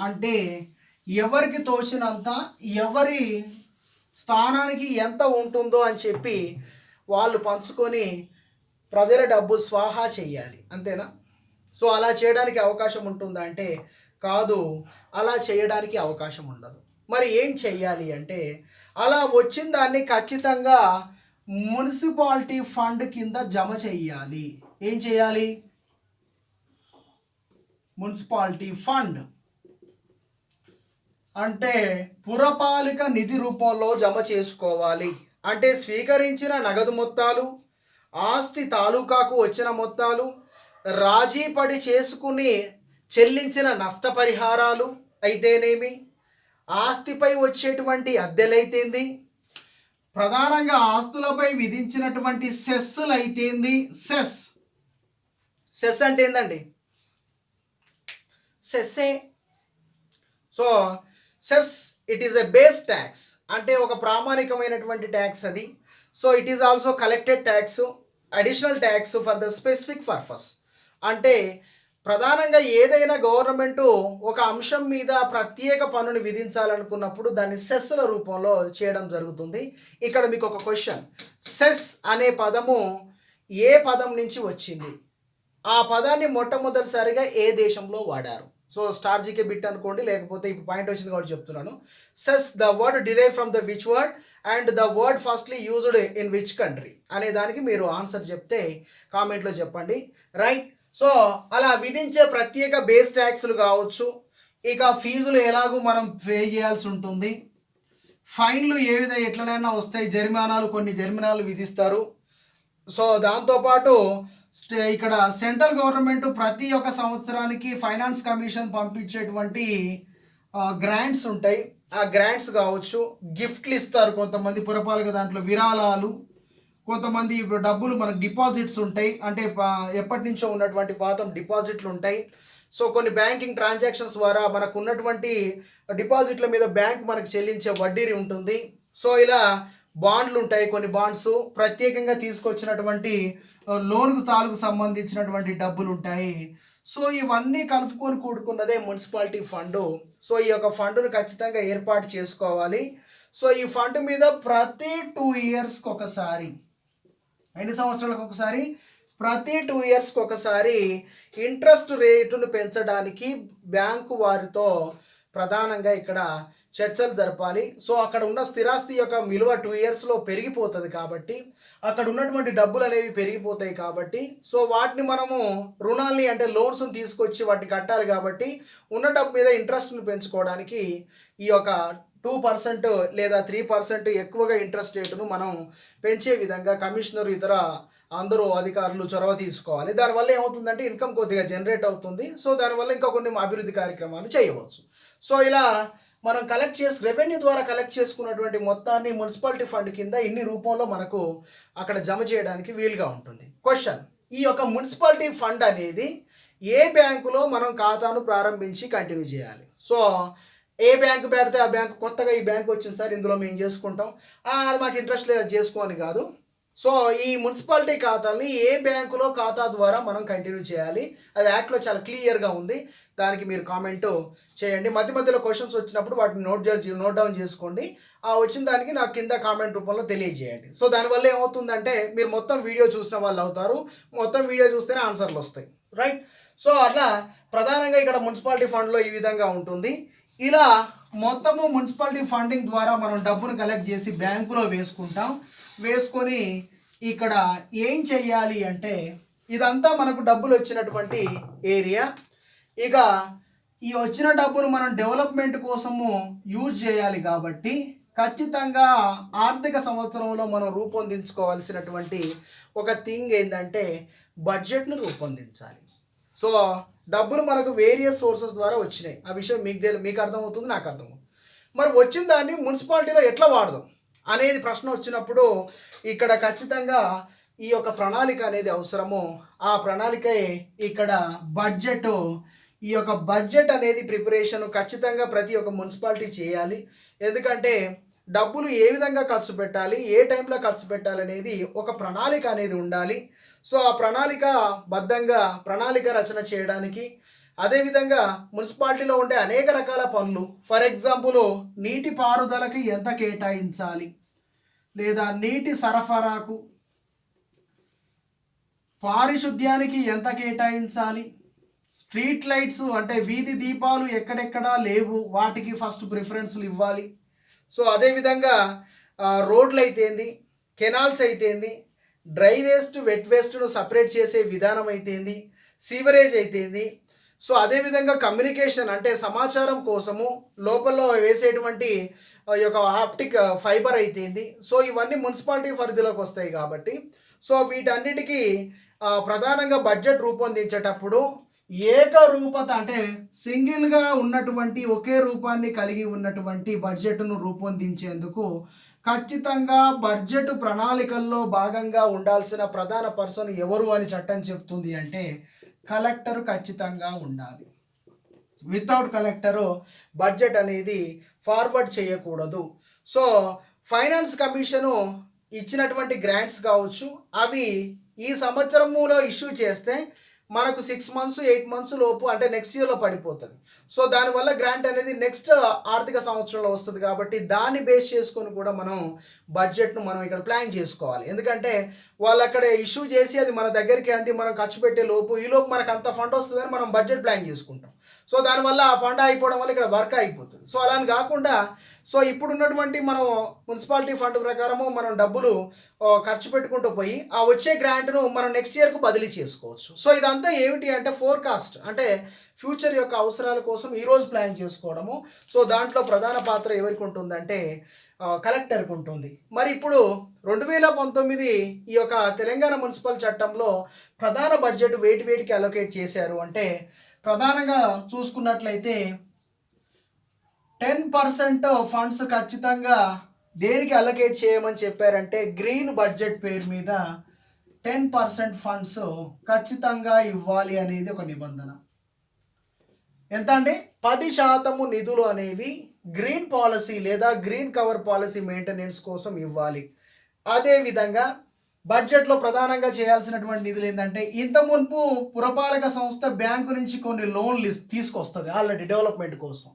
అంటే ఎవరికి తోచినంత ఎవరి స్థానానికి ఎంత ఉంటుందో అని చెప్పి వాళ్ళు పంచుకొని ప్రజల డబ్బు స్వాహా చెయ్యాలి, అంతేనా? సో అలా చేయడానికి అవకాశం ఉంటుందా అంటే కాదు, అలా చేయడానికి అవకాశం ఉండదు. మరి ఏం చెయ్యాలి అంటే అలా వచ్చిన దాన్ని ఖచ్చితంగా మున్సిపాలిటీ ఫండ్ కింద జమ చెయ్యాలి. ఏం చేయాలి? మున్సిపాలిటీ ఫండ్ అంటే పురపాలిక నిధి రూపంలో జమ చేసుకోవాలి. అంటే స్వీకరించిన నగదు మొత్తాలు, ఆస్తి తాలూకాకు వచ్చిన మొత్తాలు, రాజీ పడి చేసుకుని చెల్లించిన నష్టపరిహారాలు అయితేనేమి, ఆస్తిపై వచ్చేటువంటి అద్దెలైతేంది, ప్రధానంగా ఆస్తులపై విధించినటువంటి సెస్సులు అయితేంది. సెస్ అంటే ఏందండి? సెస్సే. So cess it is a base tax, అంటే ఒక ప్రామాణికమైనటువంటి ట్యాక్స్ అది. So it is also collected tax, additional tax for the specific purpose. అంటే ప్రధానంగా ఏదైనా గవర్నమెంటు ఒక అంశం మీద ప్రత్యేక పన్నుని విధించాలనుకున్నప్పుడు దాన్ని సెస్ల రూపంలో చేయడం జరుగుతుంది. ఇక్కడ మీకు ఒక క్వశ్చన్, సెస్ అనే పదము ఏ పదం నుంచి వచ్చింది? ఆ పదాన్ని మొట్టమొదటిసారిగా ఏ దేశంలో వాడారు? సో స్టార్జీకే బిట్ అనుకోండి, లేకపోతే ఇప్పుడు పాయింట్ వచ్చింది కాబట్టి చెప్తున్నాను. Says the word derive from the which word and the word firstly used in which country అనే దానికి మీరు ఆన్సర్ చెప్తే కామెంట్లో చెప్పండి. రైట్. సో అలా విధించే ప్రత్యేక బేస్ ట్యాక్స్లు కావచ్చు, ఇక ఫీజులు ఎలాగూ మనం పే చేయాల్సి ఉంటుంది, ఫైన్లు ఏ విధంగా ఎట్లనైనా వస్తాయి, కొన్ని జరిమానాలు విధిస్తారు. సో దాంతోపాటు ఇక్కడ సెంట్రల్ గవర్నమెంట్ ప్రతి ఒక్క సంవత్సరానికి ఫైనాన్స్ కమిషన్ పంపించేటువంటి గ్రాంట్స్ ఉంటాయి. ఆ గ్రాంట్స్ కావచ్చు, గిఫ్ట్లు ఇస్తారు కొంతమంది పురపాలక దాంట్లో, విరాళాలు, కొంతమంది డబ్బులు మనకు డిపాజిట్స్ ఉంటాయి, అంటే ఎప్పటి నుంచో ఉన్నటువంటి పాత డిపాజిట్లు ఉంటాయి. సో కొన్ని బ్యాంకింగ్ ట్రాన్సాక్షన్స్ ద్వారా మనకు ఉన్నటువంటి డిపాజిట్ల మీద బ్యాంక్ మనకు చెల్లించే వడ్డీ ఉంటుంది. సో ఇలా బాండ్లు ఉంటాయి, కొన్ని బాండ్స్ ప్రత్యేకంగా తీసుకొచ్చినటువంటి లోన్కు తాలూకు సంబంధించినటువంటి డబ్బులు ఉంటాయి. సో ఇవన్నీ కలుపుకొని కూడుకున్నదే మున్సిపాలిటీ ఫండు. సో ఈ యొక్క ఫండును ఖచ్చితంగా ఏర్పాటు చేసుకోవాలి. సో ఈ ఫండ్ మీద ప్రతి 2 ఇయర్స్కి ఒకసారి, ఎన్ని సంవత్సరాలకు ఒకసారి? ప్రతి 2 ఇయర్స్కి ఒకసారి ఇంట్రెస్ట్ రేటును పెంచడానికి బ్యాంకు వారితో ప్రధానంగా ఇక్కడ చర్చలు జరపాలి. సో అక్కడ ఉన్న స్థిరాస్తి యొక్క విలువ 2 ఇయర్స్లో పెరిగిపోతుంది కాబట్టి, అక్కడ ఉన్నటువంటి డబ్బులు అనేవి పెరిగిపోతాయి కాబట్టి, సో వాటిని మనము రుణాల్ని అంటే లోన్స్ని తీసుకొచ్చి వాటిని కట్టాలి కాబట్టి ఉన్న డబ్బు మీద ఇంట్రెస్ట్ని పెంచుకోవడానికి ఈ యొక్క 2% లేదా 3% ఎక్కువగా ఇంట్రెస్ట్ రేటును మనం పెంచే విధంగా కమిషనర్ ఇతర అందరూ అధికారులు చొరవ తీసుకోవాలి. దానివల్ల ఏమవుతుందంటే ఇన్కమ్ కొద్దిగా జనరేట్ అవుతుంది. సో దానివల్ల ఇంకా కొన్ని అభివృద్ధి కార్యక్రమాలు చేయవచ్చు. సో ఇలా మనం రెవెన్యూ ద్వారా కలెక్ట్ చేసుకున్నటువంటి మొత్తాన్ని మున్సిపాలిటీ ఫండ్ కింద ఇన్ని రూపంలో మనకు అక్కడ జమ చేయడానికి వీలుగా ఉంటుంది. క్వశ్చన్, ఈ యొక్క మున్సిపాలిటీ ఫండ్ అనేది ఏ బ్యాంకులో మనం ఖాతాను ప్రారంభించి కంటిన్యూ చేయాలి? సో ఏ బ్యాంకు పెడితే ఆ బ్యాంకు, కొత్తగా ఈ బ్యాంకు వచ్చింది సార్ ఇందులో మేము చేసుకుంటాం, అది మాకు ఇంట్రెస్ట్ లేదు చేసుకోని కాదు. సో ఈ మున్సిపాలిటీ ఖాతాని ఏ బ్యాంకులో ఖాతా ద్వారా మనం కంటిన్యూ చేయాలి, అది యాక్ట్లో చాలా క్లియర్గా ఉంది. దానికి మీరు కామెంట్ చేయండి. మధ్యలో క్వశ్చన్స్ వచ్చినప్పుడు వాటిని నోట్ డౌన్ చేసుకోండి. ఆ వచ్చిన దానికి నాకు కింద కామెంట్ రూపంలో తెలియజేయండి. సో దానివల్ల ఏమవుతుందంటే మీరు మొత్తం వీడియో చూసిన వాళ్ళు అవుతారు, మొత్తం వీడియో చూస్తేనే ఆన్సర్లు వస్తాయి. రైట్. సో అట్లా ప్రధానంగా ఇక్కడ మున్సిపాలిటీ ఫండ్లో ఈ విధంగా ఉంటుంది. ఇలా మొత్తము మున్సిపాలిటీ ఫండింగ్ ద్వారా మనం డబ్బును కలెక్ట్ చేసి బ్యాంకులో వేసుకొని ఇక్కడ ఏం చెయ్యాలి అంటే ఇదంతా మనకు డబ్బులు వచ్చినటువంటి ఏరియా. ఇక ఈ వచ్చిన డబ్బును మనం డెవలప్మెంట్ కోసము యూజ్ చేయాలి కాబట్టి ఖచ్చితంగా ఆర్థిక సంవత్సరంలో మనం రూపొందించుకోవాల్సినటువంటి ఒక థింగ్ ఏంటంటే బడ్జెట్ను రూపొందించాలి. సో డబ్బులు మనకు వేరియస్ సోర్సెస్ ద్వారా వచ్చినాయి. ఆ విషయం మీకు అర్థమవుతుంది, నాకు అర్థమవుతుంది. మరి వచ్చిన దాన్ని మున్సిపాలిటీలో ఎట్లా వాడదాం అనేది ప్రశ్న వచ్చినప్పుడు ఇక్కడ ఖచ్చితంగా ఈ యొక్క ప్రణాళిక అనేది అవసరము. ఆ ప్రణాళికే ఇక్కడ బడ్జెట్. ఈ యొక్క బడ్జెట్ అనేది ప్రిపరేషన్ ఖచ్చితంగా ప్రతి ఒక్క మున్సిపాలిటీ చేయాలి. ఎందుకంటే డబ్బులు ఏ విధంగా ఖర్చు పెట్టాలి, ఏ టైంలో ఖర్చు పెట్టాలి అనేది ఒక ప్రణాళిక అనేది ఉండాలి. సో ఆ ప్రణాళిక బద్ధంగా ప్రణాళిక రచన చేయడానికి, అదేవిధంగా మున్సిపాలిటీలో ఉండే అనేక రకాల పనులు, ఫర్ ఎగ్జాంపుల్ నీటి పారుదలకి ఎంత కేటాయించాలి, లేదా నీటి సరఫరాకు, పారిశుద్ధ్యానికి ఎంత కేటాయించాలి, స్ట్రీట్ లైట్స్ అంటే వీధి దీపాలు ఎక్కడెక్కడా లేవు వాటికి ఫస్ట్ ప్రిఫరెన్స్లు ఇవ్వాలి. సో అదేవిధంగా రోడ్లు అయితేంది, కెనాల్స్ అయితేంది, డ్రై వేస్ట్ వెట్ వేస్ట్ను సపరేట్ చేసే విధానం అయితేంది, సీవరేజ్ అయితేంది. సో అదేవిధంగా కమ్యూనికేషన్ అంటే సమాచారం కోసము లోపల వేసేటువంటి ఈ యొక్క ఆప్టిక్ ఫైబర్ అయితేంది. సో ఇవన్నీ మున్సిపాలిటీ పరిధిలోకి వస్తాయి కాబట్టి సో వీటన్నిటికీ ప్రధానంగా బడ్జెట్ రూపొందించేటప్పుడు ఏకరూపత అంటే సింగిల్గా ఉన్నటువంటి ఒకే రూపాన్ని కలిగి ఉన్నటువంటి బడ్జెట్ను రూపొందించేందుకు ఖచ్చితంగా బడ్జెట్ ప్రణాళికల్లో భాగంగా ఉండాల్సిన ప్రధాన పర్సన్ ఎవరు అని చట్టం చెప్తుంది అంటే కలెక్టర్ ఖచ్చితంగా ఉండాలి. వితౌట్ కలెక్టరు బడ్జెట్ అనేది ఫార్వర్డ్ చేయకూడదు. సో ఫైనాన్స్ కమిషను ఇచ్చినటువంటి గ్రాంట్స్ కావచ్చు, అవి ఈ సంవత్సరంలో ఇష్యూ చేస్తే మనకు 6 months 8 months లోపు అంటే నెక్స్ట్ ఇయర్లో పడిపోతుంది. సో దానివల్ల గ్రాంట్ అనేది నెక్స్ట్ ఆర్థిక సంవత్సరంలో వస్తుంది కాబట్టి దాన్ని బేస్ చేసుకొని కూడా మనం బడ్జెట్ను మనం ఇక్కడ ప్లాన్ చేసుకోవాలి. ఎందుకంటే వాళ్ళు అక్కడ ఇష్యూ చేసి అది మన దగ్గరికి అంది మనం ఖర్చు పెట్టే లోపు ఈలోపు మనకు అంత ఫండ్ వస్తుందని మనం బడ్జెట్ ప్లాన్ చేసుకుంటాం. సో దానివల్ల ఆ ఫండ్ అయిపోవడం వల్ల ఇక్కడ వర్క్ అయిపోతుంది. సో అలా కాకుండా సో ఇప్పుడున్నటువంటి మనం మున్సిపాలిటీ ఫండ్ ప్రకారము మనం డబ్బులు ఖర్చు పెట్టుకుంటూ పోయి ఆ వచ్చే గ్రాంట్ను మనం నెక్స్ట్ ఇయర్కు బదిలీ చేసుకోవచ్చు. సో ఇదంతా ఏమిటి అంటే ఫోర్కాస్ట్ అంటే ఫ్యూచర్ యొక్క అవసరాల కోసం ఈరోజు ప్లాన్ చేసుకోవడము. సో దాంట్లో ప్రధాన పాత్ర ఎవరికి ఉంటుందంటే కలెక్టర్కి ఉంటుంది. మరి ఇప్పుడు 2019 ఈ యొక్క తెలంగాణ మున్సిపల్ చట్టంలో ప్రధాన బడ్జెట్ వేటికి అలొకేట్ చేశారు అంటే ప్రధానంగా చూసుకున్నట్లయితే 10% ఫండ్స్ ఖచ్చితంగా దేనికి అలొకేట్ చేయమని చెప్పారంటే గ్రీన్ బడ్జెట్ పేరు మీద 10% ఫండ్స్ ఖచ్చితంగా ఇవ్వాలి అనేది ఒక నిబంధన. ఎంత అంటే 10% నిధులు అనేవి గ్రీన్ పాలసీ లేదా గ్రీన్ కవర్ పాలసీ మెయింటెనెన్స్ కోసం ఇవ్వాలి. అదేవిధంగా బడ్జెట్లో ప్రధానంగా చేయాల్సినటువంటి నిధులు ఏంటంటే ఇంత మునుపు పురపాలక సంస్థ బ్యాంకు నుంచి కొన్ని లోన్లు తీసుకొస్తుంది ఆల్రెడీ డెవలప్మెంట్ కోసం.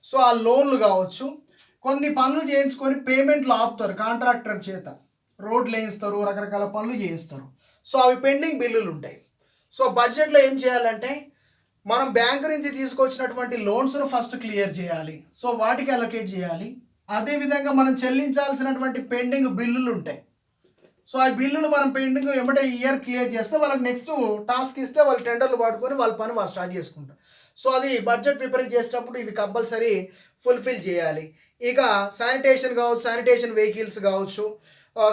సో ఆ లోన్లు కావచ్చు, కొన్ని పనులు చేయించుకొని పేమెంట్లు ఆపుతారు కాంట్రాక్టర్ చేత, రోడ్లు వేయిస్తారు, రకరకాల పనులు చేయిస్తారు. సో అవి పెండింగ్ బిల్లులు ఉంటాయి. సో బడ్జెట్లో ఏం చేయాలంటే మనం బ్యాంకు నుంచి తీసుకొచ్చినటువంటి లోన్స్ను ఫస్ట్ క్లియర్ చేయాలి. సో వాటికి అలొకేట్ చేయాలి. అదేవిధంగా మనం చెల్లించాల్సినటువంటి పెండింగ్ బిల్లులు ఉంటాయి. సో ఆ బిల్లులు మనం పెండింగ్ ఏమంటే ఇయర్ క్లియర్ చేస్తే వాళ్ళకి నెక్స్ట్ టాస్క్ ఇస్తే వాళ్ళు టెండర్లు పట్టుకొని వాళ్ళ పని వాళ్ళు స్టార్ట్ చేసుకుంటారు. సో అది బడ్జెట్ ప్రిపేర్ చేసేటప్పుడు ఇవి కంపల్సరీ ఫుల్ఫిల్ చేయాలి. ఇక శానిటేషన్ కావచ్చు, శానిటేషన్ వెహికల్స్ కావచ్చు,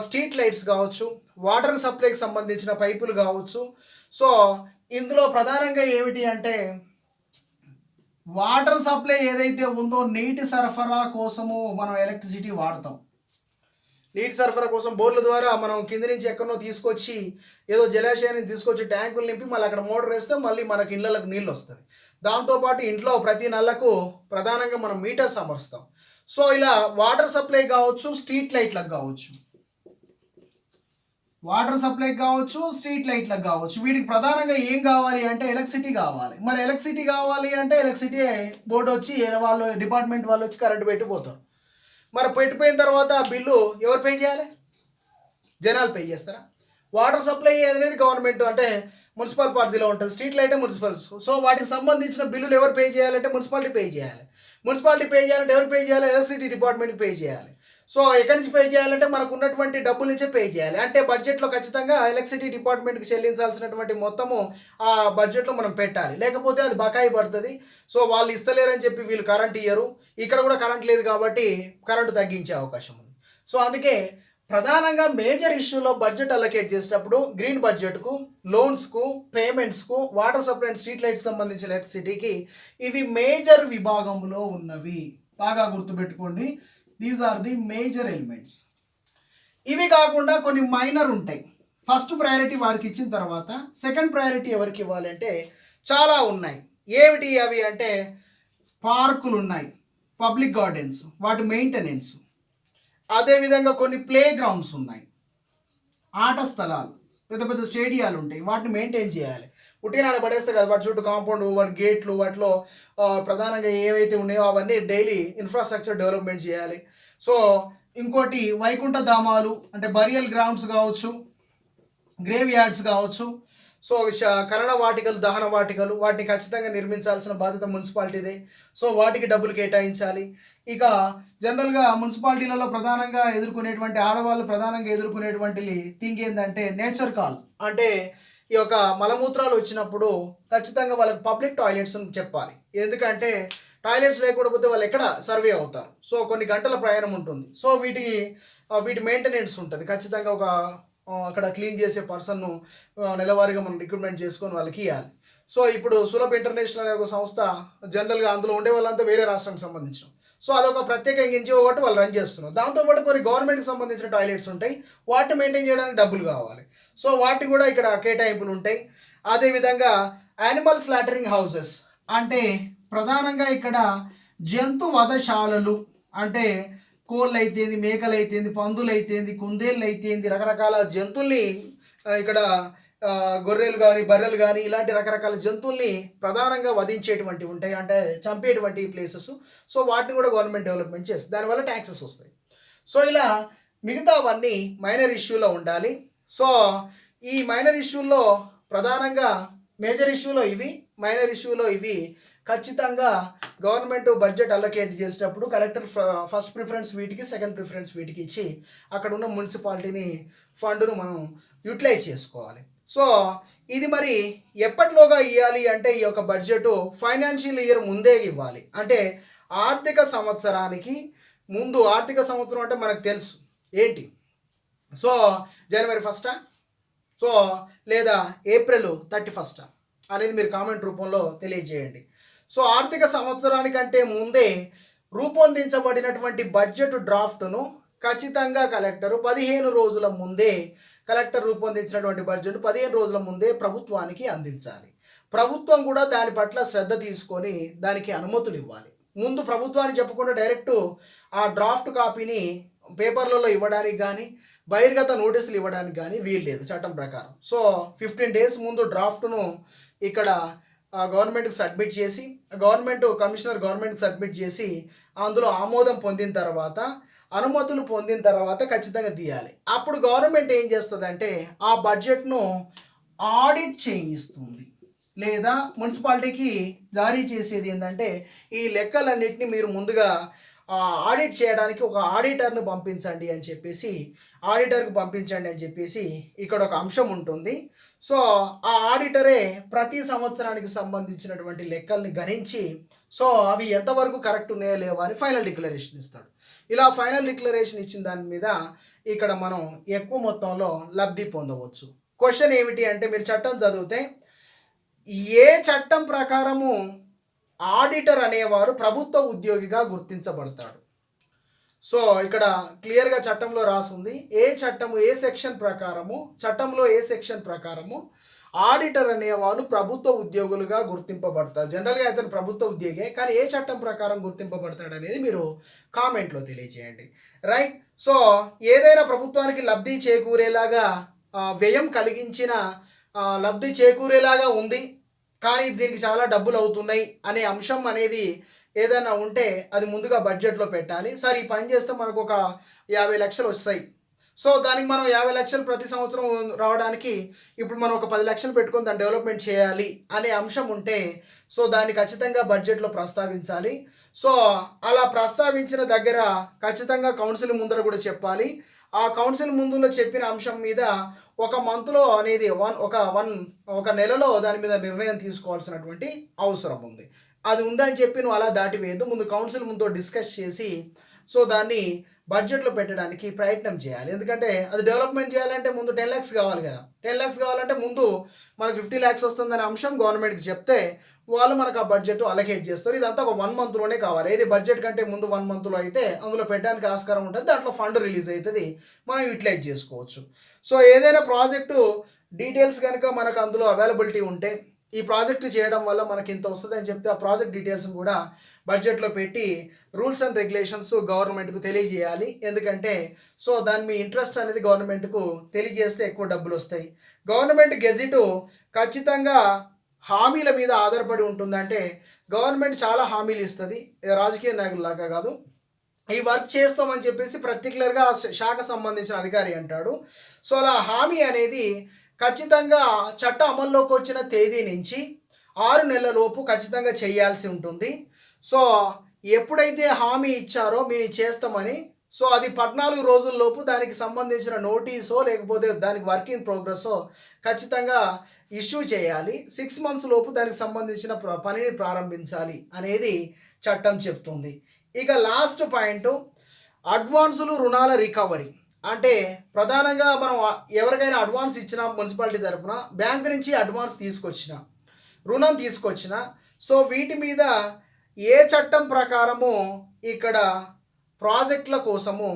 స్ట్రీట్ లైట్స్ కావచ్చు, వాటర్ సప్లైకి సంబంధించిన పైపులు కావచ్చు. సో ఇందులో ప్రధానంగా ఏమిటి అంటే వాటర్ సప్లై ఏదైతే ఉందో నీటి సరఫరా కోసము మనం ఎలక్ట్రిసిటీ వాడతాం. నీటి సరఫరా కోసం బోర్ల ద్వారా మనం కింద నుంచి ఎక్కడనో తీసుకొచ్చి ఏదో జలాశయాన్ని తీసుకొచ్చి ట్యాంకులు నింపి మళ్ళీ అక్కడ మోటార్ వేస్తే మళ్ళీ మనకి ఇళ్ళకు నీళ్ళు వస్తుంది. దాంతోపాటు ఇంట్లో ప్రతి నల్లకు ప్రధానంగా మనం మీటర్స్ అమరుస్తాం. సో ఇలా వాటర్ సప్లై కావచ్చు, స్ట్రీట్ లైట్లకు కావచ్చు, వాటర్ సప్లైకి కావచ్చు, స్ట్రీట్ లైట్లకు కావచ్చు, వీటికి ప్రధానంగా ఏం కావాలి అంటే ఎలక్ట్రిసిటీ కావాలి. మరి ఎలక్ట్రిసిటీ కావాలి అంటే ఎలక్ట్రిసిటీ బోర్డు వచ్చి వాళ్ళు డిపార్ట్మెంట్ వాళ్ళు వచ్చి కరెంటు పెట్టిపోతారు. మరి పెట్టిపోయిన తర్వాత ఆ బిల్లు ఎవరు పే చేయాలి? జనాలు పే చేస్తారా? వాటర్ సప్లై అనేది గవర్నమెంట్ అంటే మున్సిపల్ పరిధిలో ఉంటుంది, స్ట్రీట్ లైట్ మున్సిపల్. సో వాటికి సంబంధించిన బిల్లులు ఎవరు పే చేయాలంటే మున్సిపాలిటీ పే చేయాలి. మున్సిపాలిటీ పే చేయాలంటే ఎవరు పే చేయాలి? ఎలక్ట్రిసిటీ డిపార్ట్మెంట్కి పే చేయాలి. సో ఎక్కడి నుంచి పే చేయాలంటే మనకు ఉన్నటువంటి డబ్బుల నుంచే పే చేయాలి. అంటే బడ్జెట్‌లో ఖచ్చితంగా ఎలక్ట్రిసిటీ డిపార్ట్మెంట్‌కి చెల్లించాల్సినటువంటి మొత్తము ఆ బడ్జెట్‌లో మనం పెట్టాలి. లేకపోతే అది బకాయి పడతది. సో వాళ్ళు ఇస్తలేరని చెప్పి వీళ్ళు కరెంట్ ఇయ్యరు. ఇక్కడ కూడా కరెంట్ లేదు కాబట్టి కరెంట్ తగ్గించే అవకాశం ఉంది. సో అందుకే ప్రధానంగా మేజర్ ఇష్యూలో బడ్జెట్ అలొకేట్ చేసేటప్పుడు గ్రీన్ బడ్జెట్‌కు, లోన్స్‌కు, పేమెంట్స్‌కు, water supply and street lights సంబంధించిన ఎలక్ట్రిసిటీకి ఇవి మేజర్ విభాగంలో ఉన్నవి. బాగా గుర్తుపెట్టుకోండి. These are the major elements. ఇవి కాకుండా కొన్ని మైనర్ ఉంటాయి. ఫస్ట్ ప్రయారిటీ వారికి ఇచ్చిన తర్వాత సెకండ్ ప్రయారిటీ ఎవరికి ఇవ్వాలి అంటే చాలా ఉన్నాయి. ఏమిటి అవి అంటే పార్కులు ఉన్నాయి, పబ్లిక్ గార్డెన్స్, వాటి మెయింటెనెన్స్, అదేవిధంగా కొన్ని ప్లే గ్రౌండ్స్ ఉన్నాయి, ఆట స్థలాలు, పెద్ద పెద్ద స్టేడియాలు ఉంటాయి, వాటిని మెయింటైన్ చేయాలి. ఉట్టినాడ పడేస్తే కదా వాటి చుట్టూ కాంపౌండ్, వాటి గేట్లు, వాటిలో ప్రధానంగా ఏవైతే ఉన్నాయో అవన్నీ డైలీ ఇన్ఫ్రాస్ట్రక్చర్ డెవలప్మెంట్ చేయాలి. సో ఇంకోటి వైకుంఠ ధామాలు అంటే బరియల్ గ్రౌండ్స్ కావచ్చు, గ్రేవ్ యార్డ్స్ కావచ్చు. సో కరణ వాటికలు, దహన వాటికలు, వాటిని ఖచ్చితంగా నిర్మించాల్సిన బాధ్యత మున్సిపాలిటీదే. సో వాటికి డబ్బులు కేటాయించాలి. ఇక జనరల్గా మున్సిపాలిటీలలో ప్రధానంగా ఎదుర్కొనేటువంటి ఆడవాళ్ళు ప్రధానంగా ఎదుర్కొనేటువంటి థింగ్ ఏంటంటే నేచర్ కాల్. అంటే ఈ యొక్క మలమూత్రాలు వచ్చినప్పుడు ఖచ్చితంగా వాళ్ళకి పబ్లిక్ టాయిలెట్స్ అని చెప్పాలి. ఎందుకంటే టాయిలెట్స్ లేకపోతే వాళ్ళు ఎక్కడ సర్వే అవుతారు. సో కొన్ని గంటల ప్రయాణం ఉంటుంది. సో వీటి మెయింటెనెన్స్ ఉంటుంది. ఖచ్చితంగా ఒక అక్కడ క్లీన్ చేసే పర్సన్ను నెలవారీగా మనం రిక్రూట్మెంట్ చేసుకొని వాళ్ళకి ఇవ్వాలి. సో ఇప్పుడు సులభ్ ఇంటర్నేషనల్ అనే ఒక సంస్థ జనరల్గా అందులో ఉండే వాళ్ళంతా వేరే రాష్ట్రానికి సంబంధించిన. సో అదొక ప్రత్యేక ఎన్జిఓ ఒకటి వాళ్ళు రన్ చేస్తున్నారు. దాంతోపాటు కొన్ని గవర్నమెంట్కి సంబంధించిన టాయిలెట్స్ ఉంటాయి. వాటిని మెయింటైన్ చేయడానికి డబ్బులు కావాలి. సో వాటికి కూడా ఇక్కడ కేటాయింపులు ఉంటాయి. అదేవిధంగా యానిమల్ స్లాటరింగ్ హౌసెస్ అంటే ప్రధానంగా ఇక్కడ జంతు వధశాలలు అంటే కోళ్ళు అయితేంది, మేకలు అయితేంది, పందులు అయితేంది, కుందేళ్ళు అయితేంది, రకరకాల జంతువుల్ని ఇక్కడ గొర్రెలు కానీ, బర్రెలు కానీ ఇలాంటి రకరకాల జంతువుల్ని ప్రధానంగా వధించేటువంటివి ఉంటాయి, అంటే చంపేటువంటి ప్లేసెస్. సో వాటిని కూడా గవర్నమెంట్ డెవలప్మెంట్ చేస్తుంది. దానివల్ల ట్యాక్సెస్ వస్తాయి. సో ఇలా మిగతావన్నీ మైనర్ ఇష్యూలో ఉండాలి. సో ఈ మైనర్ ఇష్యూల్లో ప్రధానంగా మేజర్ ఇష్యూలో ఇవి, మైనర్ ఇష్యూలో ఇవి ఖచ్చితంగా గవర్నమెంట్ బడ్జెట్ అలొకేట్ చేసేటప్పుడు కలెక్టర్ ఫస్ట్ ప్రిఫరెన్స్ వీటికి, సెకండ్ ప్రిఫరెన్స్ వీటికి ఇచ్చి అక్కడ ఉన్న మున్సిపాలిటీని ఫండ్ను మనం యూటిలైజ్ చేసుకోవాలి. సో ఇది మరి ఎప్పటిలోగా ఇవ్వాలి అంటే ఈ యొక్క బడ్జెట్ ఫైనాన్షియల్ ఇయర్ ముందే ఇవ్వాలి. అంటే ఆర్థిక సంవత్సరానికి ముందు, ఆర్థిక సంవత్సరం అంటే మనకు తెలుసు ఏంటి. సో జనవరి 1 సో లేదా ఏప్రిల్ 31 అనేది మీరు కామెంట్ రూపంలో తెలియజేయండి. సో ఆర్థిక సంవత్సరానికంటే ముందే రూపొందించబడినటువంటి బడ్జెట్ డ్రాఫ్ట్ను ఖచ్చితంగా కలెక్టరు 15 రోజుల ముందే, కలెక్టర్ రూపొందించినటువంటి బడ్జెట్ 15 రోజుల ముందే ప్రభుత్వానికి అందించాలి. ప్రభుత్వం కూడా దాని పట్ల శ్రద్ధ తీసుకొని దానికి అనుమతులు ఇవ్వాలి. ముందు ప్రభుత్వానికి చెప్పకుండా డైరెక్టు ఆ డ్రాఫ్ట్ కాపీని పేపర్లలో ఇవ్వడానికి కానీ, బహిర్గత నోటీసులు ఇవ్వడానికి కానీ వీల్లేదు చట్టం ప్రకారం. సో 15 days ముందు డ్రాఫ్ట్ను ఇక్కడ గవర్నమెంట్కి సబ్మిట్ చేసి, కమిషనర్ గవర్నమెంట్కి సబ్మిట్ చేసి అందులో ఆమోదం పొందిన తర్వాత, అనుమతులు పొందిన తర్వాత ఖచ్చితంగా తీయాలి. అప్పుడు గవర్నమెంట్ ఏం చేస్తుందంటే ఆ బడ్జెట్ను ఆడిట్ చేయిస్తుంది, లేదా మున్సిపాలిటీకి జారీ చేసేది ఏంటంటే ఈ లెక్కలన్నింటినీ మీరు ముందుగా ఆడిట్ చేయడానికి ఒక ఆడిటర్ను పంపించండి అని చెప్పేసి, ఇక్కడ ఒక అంశం ఉంటుంది. సో ఆ ఆడిటరే ప్రతి సంవత్సరానికి సంబంధించినటువంటి లెక్కల్ని గణించి సో అవి ఎంతవరకు కరెక్ట్ ఉన్నాయో లేవో అని ఫైనల్ డిక్లరేషన్ ఇస్తాడు. ఇలా ఫైనల్ డిక్లరేషన్ ఇచ్చిన దాని మీద ఇక్కడ మనం ఎక్కువ మొత్తంలో లబ్ధి పొందవచ్చు. క్వశ్చన్ ఏమిటి అంటే మీరు చట్టం చదివితే ఏ చట్టం ప్రకారము ఆడిటర్ అనేవారు ప్రభుత్వ ఉద్యోగిగా గుర్తించబడతాడు. సో ఇక్కడ క్లియర్గా చట్టంలో రాసింది ఏ చట్టము, ఏ సెక్షన్ ప్రకారము, చట్టంలో ఏ సెక్షన్ ప్రకారము ఆడిటర్ అనేవాళ్ళు ప్రభుత్వ ఉద్యోగులుగా గుర్తింపబడతారు. జనరల్గా అతను ప్రభుత్వ ఉద్యోగే, కానీ ఏ చట్టం ప్రకారం గుర్తింపబడతాడు అనేది మీరు కామెంట్లో తెలియజేయండి. రైట్. సో ఏదైనా ప్రభుత్వానికి లబ్ధి చేకూరేలాగా వ్యయం కలిగించిన లబ్ధి చేకూరేలాగా ఉంది, కానీ దీనికి చాలా డబ్బులు అవుతున్నాయి అనే అంశం అనేది ఏదైనా ఉంటే అది ముందుగా బడ్జెట్లో పెట్టాలి. సార్ ఈ పని చేస్తే మనకు ఒక 50 లక్షలు వస్తాయి, సో దానికి మనం 50 లక్షలు ప్రతి సంవత్సరం రావడానికి ఇప్పుడు మనం ఒక 10 లక్షలు పెట్టుకొని దాన్ని డెవలప్మెంట్ చేయాలి అనే అంశం ఉంటే సో దాన్ని ఖచ్చితంగా బడ్జెట్లో ప్రస్తావించాలి. సో అలా ప్రస్తావించిన దగ్గర ఖచ్చితంగా కౌన్సిల్ ముందర కూడా చెప్పాలి. ఆ కౌన్సిల్ ముందులో చెప్పిన అంశం మీద ఒక మంత్లో అనేది ఒక నెలలో దాని మీద నిర్ణయం తీసుకోవాల్సినటువంటి అవసరం ఉంది. అది ఉందని చెప్పి నువ్వు అలా దాటివేయద్దు. ముందు కౌన్సిల్ ముందు డిస్కస్ చేసి సో దాన్ని బడ్జెట్లో పెట్టడానికి ప్రయత్నం చేయాలి. ఎందుకంటే అది డెవలప్మెంట్ చేయాలంటే ముందు 10 lakhs కావాలి కదా. 10 lakhs కావాలంటే ముందు మనకు 50 lakhs వస్తుందనే అంశం గవర్నమెంట్కి చెప్తే వాళ్ళు మనకు ఆ బడ్జెట్ అలొకేట్ చేస్తారు. ఇదంతా ఒక 1 monthలోనే కావాలి. ఏది బడ్జెట్ కంటే ముందు 1 monthలో అయితే అందులో పెట్టడానికి ఆస్కారం ఉంటుంది. దాంట్లో ఫండ్ రిలీజ్ అవుతుంది, మనం యూటిలైజ్ చేసుకోవచ్చు. సో ఏదైనా ప్రాజెక్టు డీటెయిల్స్ కనుక మనకు అందులో అవైలబిలిటీ ఉంటే ఈ ప్రాజెక్టు చేయడం వల్ల మనకి ఇంత వస్తుందని చెప్తే ఆ ప్రాజెక్ట్ డీటెయిల్స్ కూడా బడ్జెట్లో పెట్టి రూల్స్ అండ్ రెగ్యులేషన్స్ గవర్నమెంట్కు తెలియజేయాలి. ఎందుకంటే సో దాని మీ ఇంట్రెస్ట్ అనేది గవర్నమెంట్కు తెలియజేస్తే ఎక్కువ డబ్బులు వస్తాయి. గవర్నమెంట్ గెజిటు ఖచ్చితంగా హామీల మీద ఆధారపడి ఉంటుందంటే గవర్నమెంట్ చాలా హామీలు ఇస్తుంది, రాజకీయ నాయకుల్లాగా కాదు. ఈ వర్క్ చేస్తామని చెప్పేసి పర్టికులర్గా శాఖ సంబంధించిన అధికారి అంటాడు. సో అలా హామీ అనేది ఖచ్చితంగా చట్టం అమల్లోకి వచ్చిన తేదీ నుంచి 6 నెలలలోపు ఖచ్చితంగా చేయాల్సి ఉంటుంది. సో ఎప్పుడైతే హామీ ఇచ్చారో మేము చేస్తామని సో అది 14 రోజుల్లోపు దానికి సంబంధించిన నోటీసో లేకపోతే దానికి వర్క్ ఇన్ ప్రోగ్రెస్సో ఖచ్చితంగా ఇష్యూ చేయాలి. 6 months లోపు దానికి సంబంధించిన పనిని ప్రారంభించాలి అనేది చట్టం చెప్తుంది. ఇక లాస్ట్ పాయింట్ అడ్వాన్సులు రుణాల రికవరీ. అంటే ప్రధానంగా మనం ఎవరికైనా అడ్వాన్స్ ఇచ్చినా మున్సిపాలిటీ తరఫున బ్యాంక్ నుంచి అడ్వాన్స్ తీసుకొచ్చిన రుణం తీసుకొచ్చిన సో వీటి మీద ఏ చట్టం ప్రకారము ఇక్కడ ప్రాజెక్టుల కోసము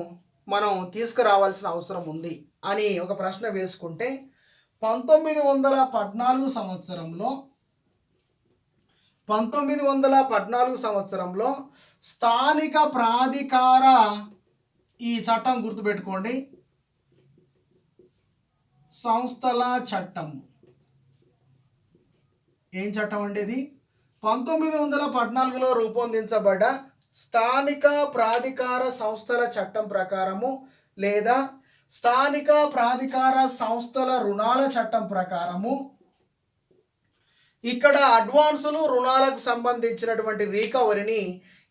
మనం తీసుకురావాల్సిన అవసరం ఉంది అని ఒక ప్రశ్న వేసుకుంటే 1914 సంవత్సరంలో స్థానిక ప్రాధికార ఈ చట్టం గుర్తుపెట్టుకోండి, సంస్థల చట్టం. ఏం చట్టం అంటే ఇది 1914లో రూపొందించబడ్డ స్థానిక ప్రాధికార సంస్థల చట్టం ప్రకారము లేదా స్థానిక ప్రాధికార సంస్థల రుణాల చట్టం ప్రకారము ఇక్కడ అడ్వాన్సులు రుణాలకు సంబంధించినటువంటి రికవరీని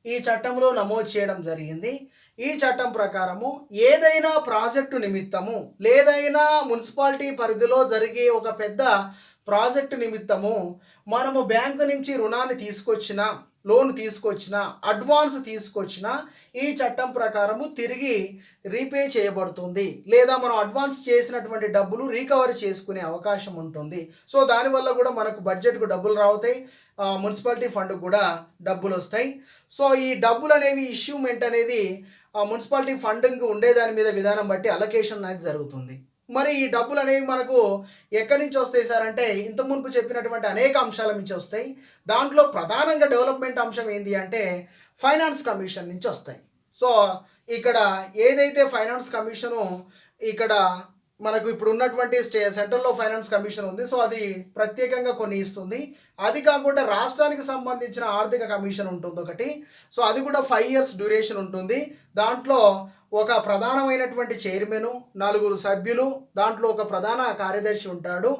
ఈ చట్టంలో నమోదు చేయడం జరిగింది. ఈ చట్టం ప్రకారము ఏదైనా ప్రాజెక్టు నిమిత్తము లేదైనా మున్సిపాలిటీ పరిధిలో జరిగే ఒక పెద్ద ప్రాజెక్టు నిమిత్తము మనము బ్యాంకు నుంచి రుణాన్ని తీసుకొచ్చిన లోన్ తీసుకొచ్చిన అడ్వాన్స్ తీసుకొచ్చిన ఈ చట్టం ప్రకారము తిరిగి రీపే చేయబడుతుంది లేదా మనం అడ్వాన్స్ చేసినటువంటి డబ్బులు రికవరీ చేసుకునే అవకాశం ఉంటుంది. సో దానివల్ల కూడా మనకు బడ్జెట్కు డబ్బులు రావుతాయి, మున్సిపాలిటీ ఫండ్ కూడా డబ్బులు వస్తాయి. సో ఈ డబ్బులు అనేవి ఇష్యూమెంట్ అనేది మున్సిపాలిటీ ఫండింగ్ ఉండేదాని మీద విధానం బట్టి అలొకేషన్ అనేది జరుగుతుంది. మరి ఈ డబ్బులు అనేవి మనకు ఎక్కడి నుంచి వస్తాయి సార్ అంటే ఇంత మునుపు చెప్పినటువంటి అనేక అంశాల నుంచి వస్తాయి. దాంట్లో ప్రధానంగా డెవలప్మెంట్ అంశం ఏంటి అంటే ఫైనాన్స్ కమిషన్ నుంచి వస్తాయి. సో ఇక్కడ ఏదైతే ఫైనాన్స్ కమిషను ఇక్కడ మనకు ఇప్పుడు ఉన్నటువంటి సెంట్రల్లో ఫైనాన్స్ కమిషన్ ఉంది, సో అది ప్రత్యేకంగా కొన్ని ఇస్తుంది. అది కాకుండా రాష్ట్రానికి సంబంధించిన ఆర్థిక కమిషన్ ఉంటుంది ఒకటి, సో అది కూడా 5 years డ్యూరేషన్ ఉంటుంది. దాంట్లో ఒక ప్రధానమైనటువంటి చైర్మన్, 4 సభ్యులు, దాంట్లో ఒక ప్రధాన కార్యదర్శి ఉంటాడు.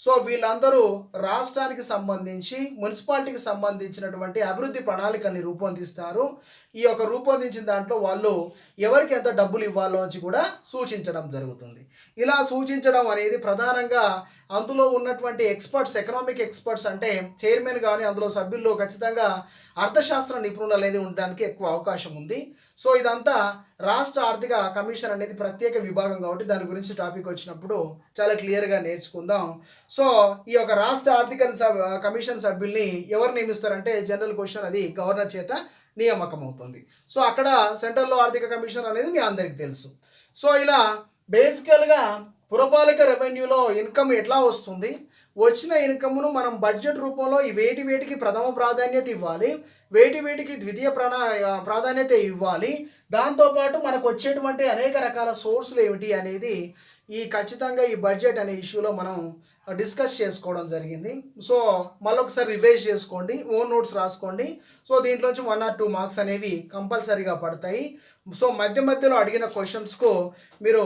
సో వీళ్ళందరూ రాష్ట్రానికి సంబంధించి మున్సిపాలిటీకి సంబంధించినటువంటి అభివృద్ధి ప్రణాళికని రూపొందిస్తారు. ఈ యొక్క రూపొందించిన దాంట్లో వాళ్ళు ఎవరికి ఎంత డబ్బులు ఇవ్వాలో అని కూడా సూచించడం జరుగుతుంది. ఇలా సూచించడం అనేది ప్రధానంగా అందులో ఉన్నటువంటి ఎక్స్పర్ట్స్, ఎకనామిక్ ఎక్స్పర్ట్స్ అంటే చైర్మన్ కానీ అందులో సభ్యుల్లో ఖచ్చితంగా అర్థశాస్త్ర నిపుణులు అనేది ఉండడానికి ఎక్కువ అవకాశం ఉంది. సో ఇదంతా రాష్ట్ర ఆర్థిక కమిషన్ అనేది ప్రత్యేక విభాగం కాబట్టి దాని గురించి టాపిక్ వచ్చినప్పుడు చాలా క్లియర్గా నేర్చుకుందాం. సో ఈ యొక్క రాష్ట్ర ఆర్థిక కమిషన్ సభ్యుల్ని ఎవరు నియమిస్తారంటే జనరల్ క్వశ్చన్, అది గవర్నర్ చేత నియామకం అవుతుంది. సో అక్కడ సెంట్రల్లో ఆర్థిక కమిషన్ అనేది మీ అందరికీ తెలుసు. సో ఇలా బేసికల్గా పురపాలక రెవెన్యూలో ఇన్కమ్ ఎట్లా వస్తుంది, వచ్చిన ఇన్కమ్ను మనం బడ్జెట్ రూపంలో ఈ వేటికి ప్రథమ ప్రాధాన్యత ఇవ్వాలి, వేటికి ద్వితీయ ప్రాధాన్యత ఇవ్వాలి, దాంతోపాటు మనకు వచ్చేటువంటి అనేక రకాల సోర్సులు ఏమిటి అనేది ఖచ్చితంగా ఈ బడ్జెట్ అనే ఇష్యూలో మనం డిస్కస్ చేసుకోవడం జరిగింది. సో మళ్ళొకసారి రివైజ్ చేసుకోండి, ఓన్ నోట్స్ రాసుకోండి. సో దీంట్లోంచి 1 or 2 మార్క్స్ అనేవి కంపల్సరీగా పడతాయి. సో మధ్యలో అడిగిన క్వశ్చన్స్కు మీరు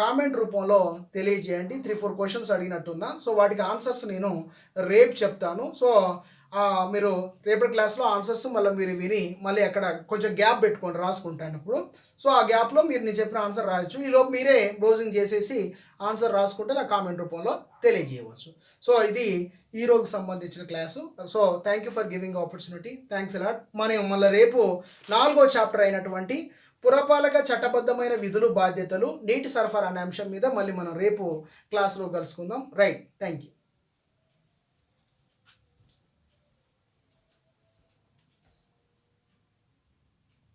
కామెంట్ రూపంలో తెలియజేయండి. 3-4 క్వశ్చన్స్ అడిగినట్టున్నా. సో వాటికి ఆన్సర్స్ నేను రేపు చెప్తాను. సో మీరు రేపటి క్లాస్లో ఆన్సర్స్ మళ్ళీ మీరు విని మళ్ళీ అక్కడ కొంచెం గ్యాప్ పెట్టుకోండి రాసుకుంటానప్పుడు. సో ఆ గ్యాప్లో మీరు నేను చెప్పిన ఆన్సర్ రాయొచ్చు. ఈలోపు మీరే బ్రౌజింగ్ చేసేసి ఆన్సర్ రాసుకుంటే నాకు కామెంట్ రూపంలో తెలియజేయవచ్చు. సో ఇది ఈ రోజుకి సంబంధించిన class. So thank you for giving opportunity. Thanks a lot. మనం మళ్ళీ రేపు 4వ చాప్టర్ అయినటువంటి పురపాలక చట్టబద్ధమైన విధులు బాధ్యతలు నీటి సరఫరా అనే అంశం మీద మళ్ళీ మనం రేపు క్లాస్లో కలుసుకుందాం. Right, thank you.